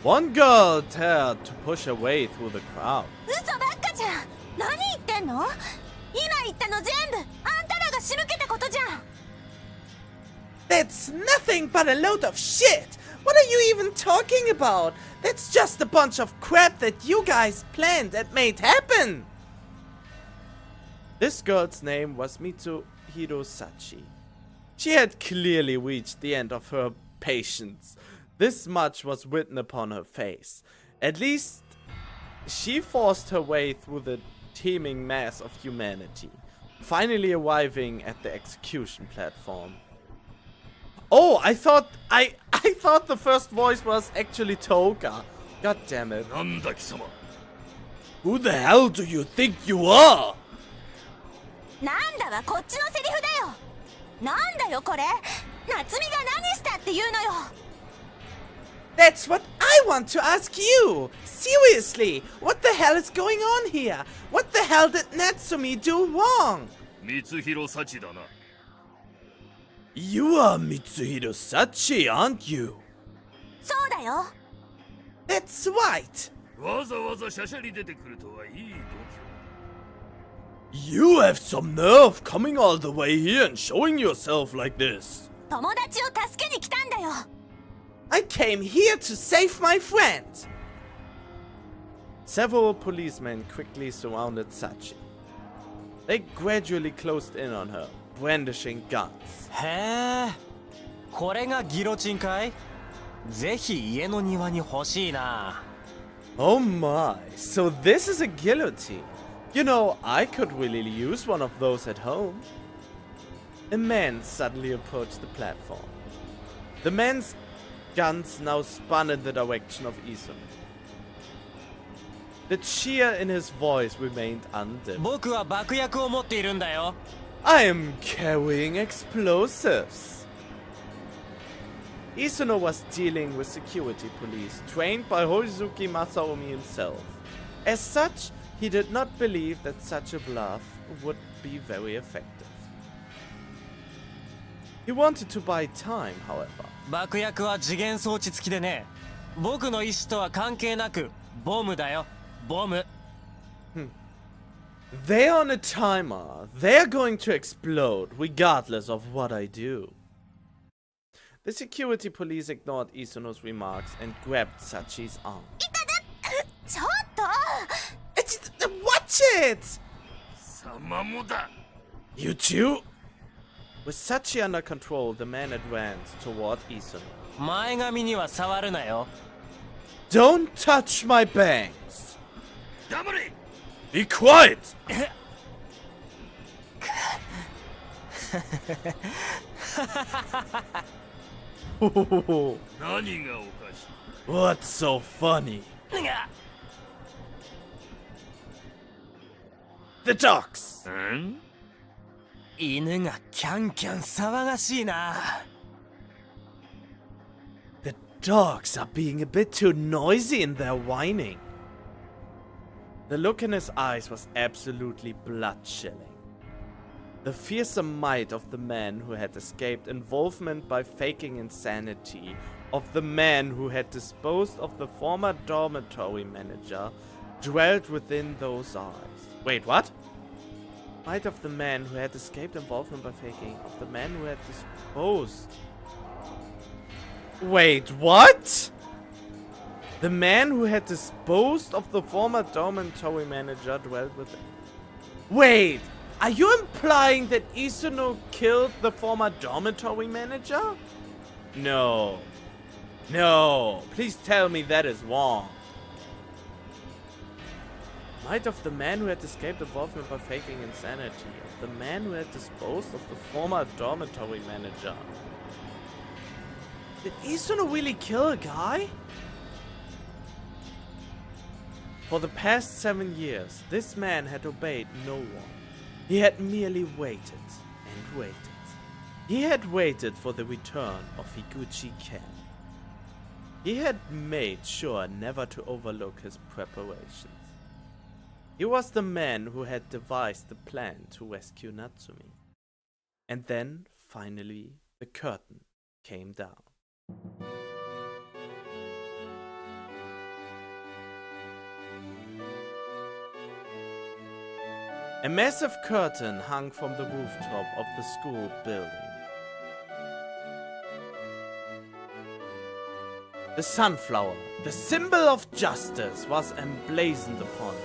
One girl dared to push her way through the crowd. 嘘ばっかじゃん。何言ってんの？今言ったの全部あんたらが仕向けたことじゃん。 That's nothing but a load of shit! What are you even talking about? That's just a bunch of crap that you guys planned and made happen! This girl's name was Mitsuhiro Sachi. She had clearly reached the end of her patience. This much was written upon her face. At least, she forced her way through the teeming mass of humanity, finally arriving at the execution platform. Oh, I thought the first voice was actually Toga. God damn it. なんだ貴様 Who the hell do you think you are? なんだわこっちのセリフだよ。なんだよこれ。夏美が何したって言うのよ。 That's what I want to ask you! Seriously, what the hell is going on here? What the hell did Natsumi do wrong? 光弘幸だな You are Mitsuhiro Sachi, aren't you? そうだよ。 That's right! わざわざしゃしゃり出てくるとはいい度 You have some nerve coming all the way here and showing yourself like this. 友達を助けに来たんだよ。 I came here to save my friend! Several policemen quickly surrounded Sachi. They gradually closed in on her, brandishing guns. へえ、これがギロチンかい？ぜひ家の庭に欲しいな。Oh my, so this is a guillotine. You know, I could really use one of those at home. A man suddenly approached the platform. The man's guns now spun in the direction of Isuno. The cheer in his voice remained undimmed. 僕は爆薬を持っているんだよ。I am carrying explosives. Isuno was dealing with security police trained by Horizuki Masaomi himself. As such, he did not believe that such a bluff would be very effective. He wanted to buy time, however. 爆薬は次元装置付きでね。僕の意思とは関係なく、ボムだよ。ボム。They're on a timer. They're going to explode, regardless of what I do. The security police ignored Isuno's remarks and grabbed Sachi's arm. ちょっと。 Watch it! 貴様もだ You too? With Sachi under control, the man advanced toward Isuno. 前髪には触るなよ。 Don't touch my bangs! 黙れ Be quiet! 何がおかしい What's so funny? The dogs! ん犬がキャンキャン騒がしいな。The dogs are being a bit too noisy in their whining. The look in his eyes was absolutely blood-chilling. The fearsome might of the man who had escaped involvement by faking insanity, of the man who had disposed of the former dormitory manager, dwelled within those eyes. Wait, what? Might of the man who had escaped involvement by faking, of the man who had disposed. Wait, what? The man who had disposed of the former dormitory manager dwelled within. Wait, are you implying that Isuno killed the former dormitory manager? No. No, please tell me that is wrong. Might of the man who had escaped involvement by faking insanity, of the man who had disposed of the former dormitory manager. Did Isuno really kill a guy? For the past 7 years, this man had obeyed no one. He had merely waited and waited. He had waited for the return of Higuchi-ken. He had made sure never to overlook his preparations. He was the man who had devised the plan to rescue Natsumi. And then, finally, the curtain came down. A massive curtain hung from the rooftop of the school building. The sunflower, the symbol of justice, was emblazoned upon it.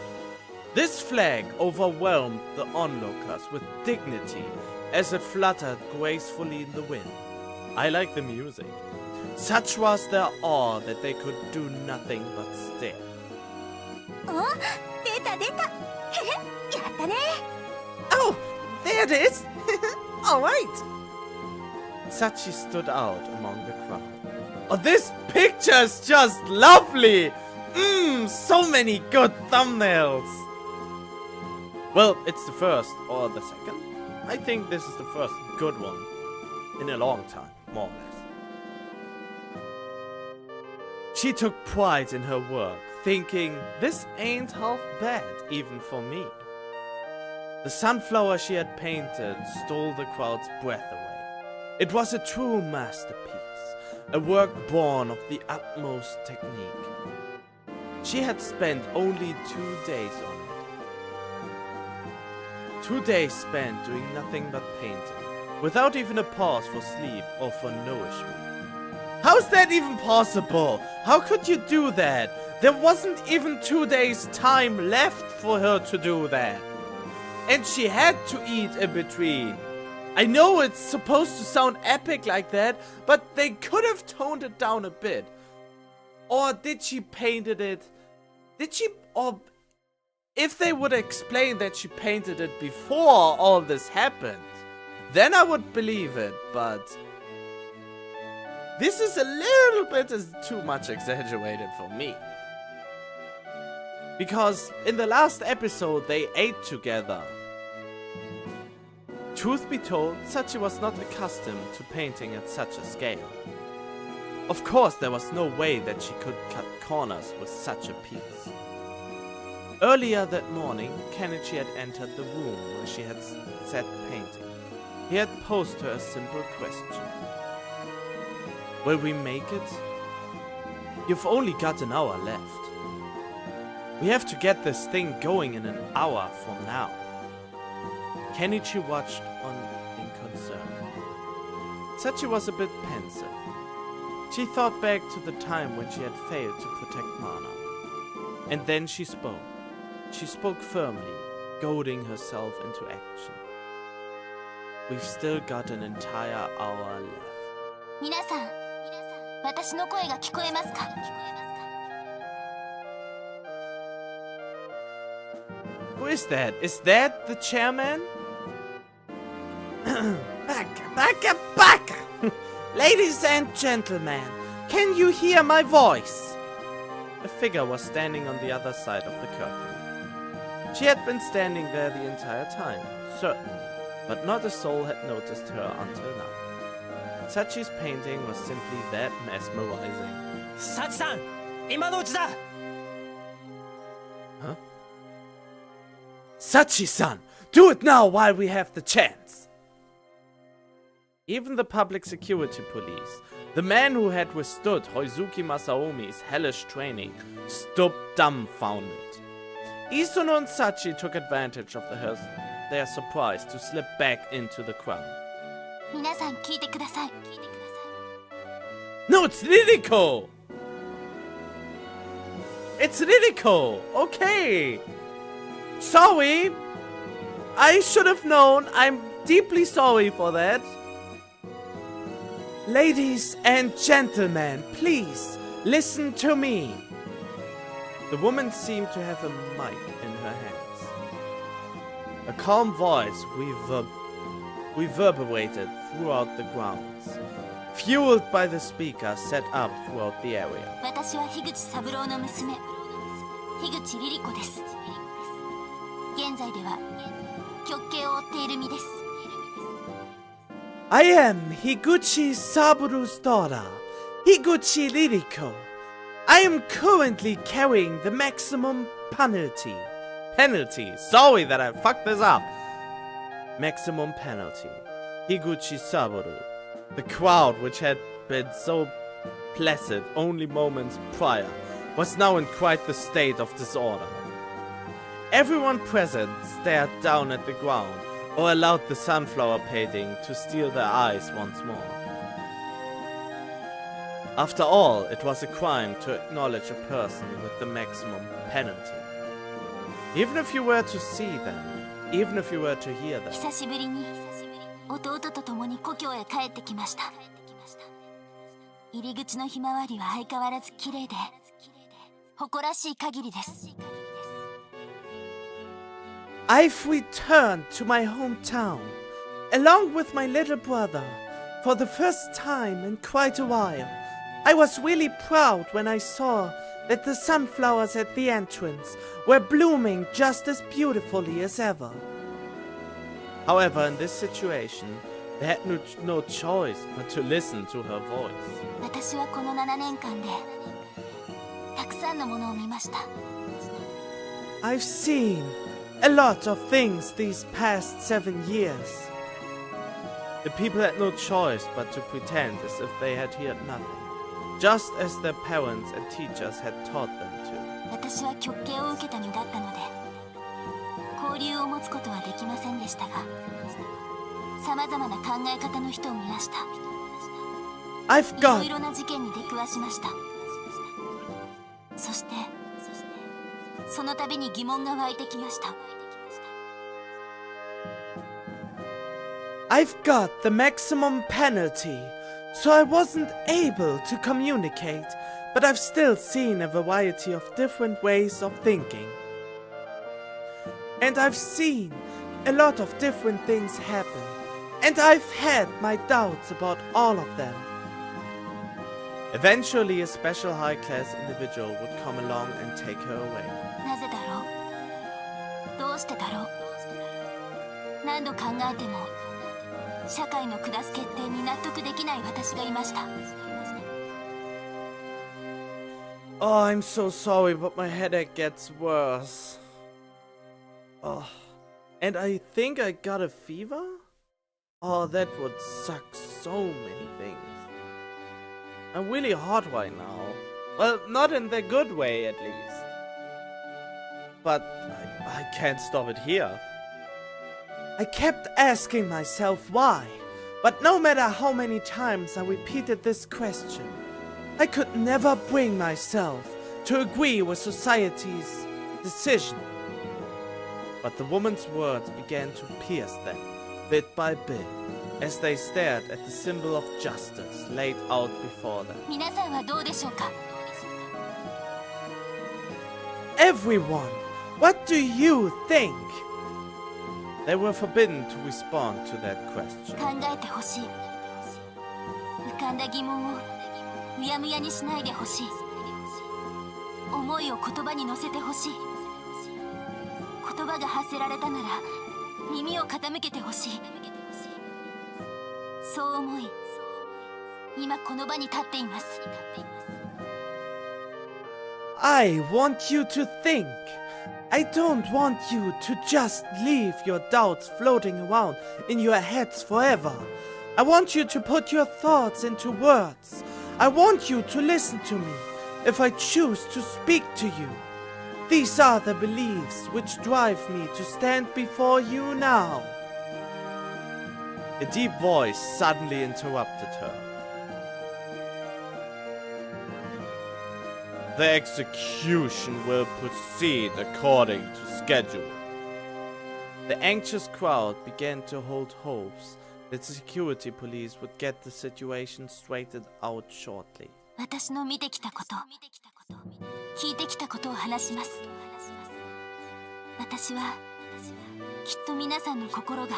This flag overwhelmed the onlookers with dignity as it fluttered gracefully in the wind. I like the music. Such was their awe that they could do nothing but stare. Oh, 出た出た。やったね。Oh, there it is! Alright! Sachi stood out among the crowd. Oh, this picture is just lovely! So many good thumbnails! Well, it's the first or the second. I think this is the first good one in a long time, more or less. She took pride in her work, thinking, this ain't half bad, even for me. The sunflower she had painted stole the crowd's breath away. It was a true masterpiece, a work born of the utmost technique. She had spent only 2 days on it. 2 days spent doing nothing but painting, without even a pause for sleep or for nourishment. How's that even possible? How could you do that? There wasn't even 2 days time left for her to do that. And she had to eat in between. I know it's supposed to sound epic like that, but they could have toned it down a bit. Or did she painted it? Or if they would explain that she painted it before all this happened, then I would believe it, but this is a little bit too much exaggerated for me. Because in the last episode they ate together. Truth be told, Sachi was not accustomed to painting at such a scale. Of course, there was no way that she could cut corners with such a piece. Earlier that morning, Kenichi had entered the room where she had sat painting. He had posed her a simple question. Will we make it? You've only got an hour left. We have to get this thing going in an hour from now. Kenichi watched on in concern. Sachi was a bit pensive. She thought back to the time when she had failed to protect Mana. And then she spoke. She spoke firmly, goading herself into action. We've still got an entire hour left. 皆さん、私の声が聞こえますか? Who is that? Is that the chairman? Back! Ladies and gentlemen, can you hear my voice? A figure was standing on the other side of the curtain. She had been standing there the entire time, certainly, but not a soul had noticed her until now. Sachi's painting was simply that mesmerizing. Sachi-san! 今のうちだ! Huh? Sachi-san! Do it now while we have the chance! Even the public security police, the man who had withstood Hoizuki Masaomi's hellish training, stood dumbfounded. Isuno and Sachi took advantage of their surprise to slip back into the crowd. 皆さん聞いてください。 No, it's Ririko! It's Ririko! Okay! Sorry! I should have known. I'm deeply sorry for that. Ladies and gentlemen, please listen to me. The woman seemed to have a mic in her hands. A calm voice reverberated throughout the grounds, fueled by the speaker set up throughout the area. 私は樋口三郎の娘、樋口リリ子です。現在では極刑を負っている身です。 I am Higuchi Saburu's daughter, Higuchi Ririko. I am currently carrying the maximum penalty. Sorry that I fucked this up. Maximum penalty. Higuchi Saburo. The crowd, which had been so placid only moments prior, was now in quite the state of disorder. Everyone present stared down at the ground, or allowed the sunflower painting to steal their eyes once more. After all, it was a crime to acknowledge a person with the maximum penalty. Even if you were to see them, even if you were to hear them. 久しぶりに弟と共に故郷へ帰ってきました。入り口のひまわりは相変わらず綺麗で誇らしい限りです。 I've returned to my hometown, along with my little brother, for the first time in quite a while. I was really proud when I saw that the sunflowers at the entrance were blooming just as beautifully as ever. However, in this situation, they had no choice but to listen to her voice. 私はこの7年間でたくさんのものを見ました。 I've seen a lot of things these past 7 years. The people had no choice but to pretend as if they had heard nothing, just as their parents and teachers had taught them to. 私は極刑を受けた身だったので交流を持つことはできませんでしたが、さまざまな考え方の人を見ました。 I've いろ got いろな事件に出くわしました。そしてその度に疑問が湧いてきました。 I've got the maximum penalty, so I wasn't able to communicate, but I've still seen a variety of different ways of thinking. And I've seen a lot of different things happen, and I've had my doubts about all of them. Eventually, a special high-class individual would come along and take her away. なぜだろう、どうしてだろう、何度考えても社会の下す決定に納得できない私がいました。 Oh, I'm so sorry, but my headache gets worse. Oh, and I think I got a fever? Oh, that would suck so many things. I'm really hot right now. Well, not in the good way, at least. But I can't stop it here. I kept asking myself why, but no matter how many times I repeated this question, I could never bring myself to agree with society's decision. But the woman's words began to pierce them, bit by bit, as they stared at the symbol of justice laid out before them. 皆さんはどうでしょうか。 Everyone, what do you think? They were forbidden to respond to that question. 考えてほしい。浮かんだ疑問をうやむやにしないでほしい。思いを言葉に乗せてほしい。言葉が発せられたなら耳を傾けてほしい。そう思い今この場に立っています。 I want you to think. I don't want you to just leave your doubts floating around in your heads forever. I want you to put your thoughts into words. I want you to listen to me if I choose to speak to you. These are the beliefs which drive me to stand before you now. A deep voice suddenly interrupted her. The execution will proceed according to schedule. The anxious crowd began to hold hopes that the security police would get the situation straightened out shortly. 私の見てきたこと、聞いてきたことを話します。私はきっと皆さんの心が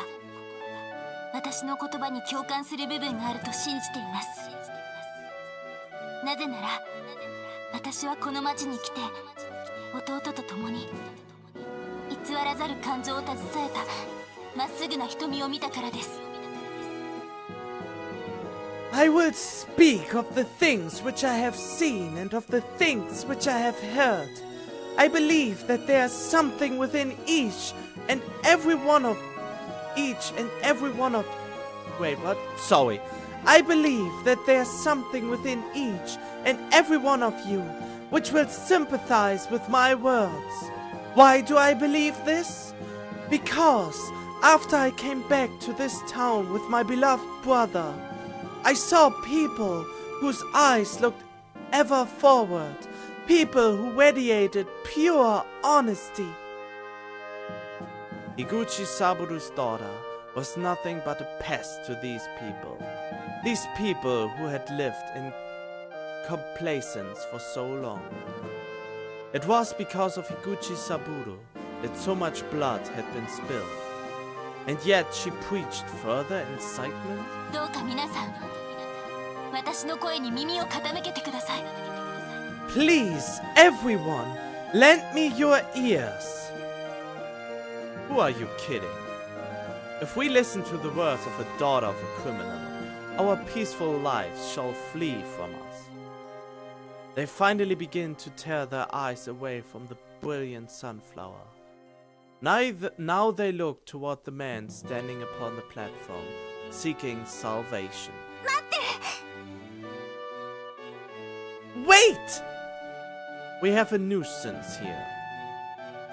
私の言葉に共感する部分があると信じています。なぜなら私はこの町に来て弟と共に偽らざる感情を携えたまっすぐな瞳を見たからです。 I will speak of the things which I have seen and of the things which I have heard. I believe that there is something within each and every one of Wait, what? Sorry. I believe that there's something within each and every one of you which will sympathize with my words. Why do I believe this? Because after I came back to this town with my beloved brother, I saw people whose eyes looked ever forward, people who radiated pure honesty. Higuchi Saburu's daughter was nothing but a pest to these people who had lived in complacence for so long. It was because of Higuchi Saburo that so much blood had been spilled, and yet she preached further incitement. どうか皆さん、私の声に耳を傾けてください。 Please, everyone, lend me your ears. Who are you kidding? If we listen to the words of a daughter of a criminal, our peaceful lives shall flee from us. They finally begin to tear their eyes away from the brilliant sunflower. Now they look toward the man standing upon the platform, seeking salvation. Wait! We have a nuisance here.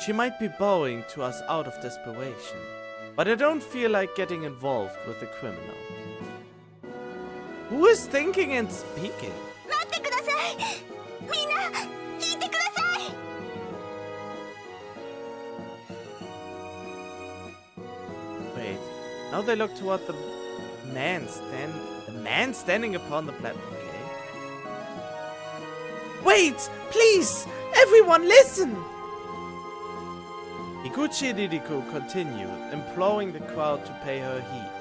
She might be bowing to us out of desperation, but I don't feel like getting involved with the criminal. Who is thinking and speaking? 待ってください。みんな、聞いてください。 Wait, now they look toward the man standing upon the platform. Okay. Wait, please, everyone listen! Higuchi Ririko continued, imploring the crowd to pay her heed.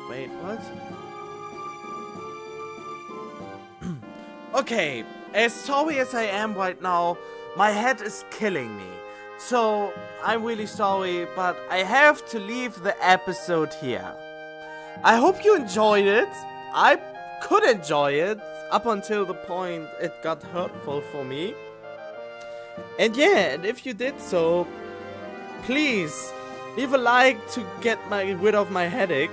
Wait, what? Okay, as sorry as I am right now, my head is killing me. So, I'm really sorry, but I have to leave the episode here. I hope you enjoyed it. I could enjoy it up until the point it got hurtful for me. And yeah, and if you did so, please leave a like to get rid of my headache.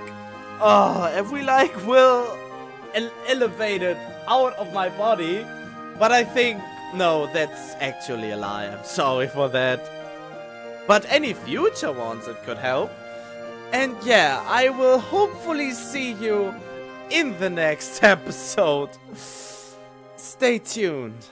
Oh, every like will elevate it out of my body. But I think, no, that's actually a lie. I'm sorry for that. But any future ones it could help. And yeah, I will hopefully see you in the next episode. Stay tuned.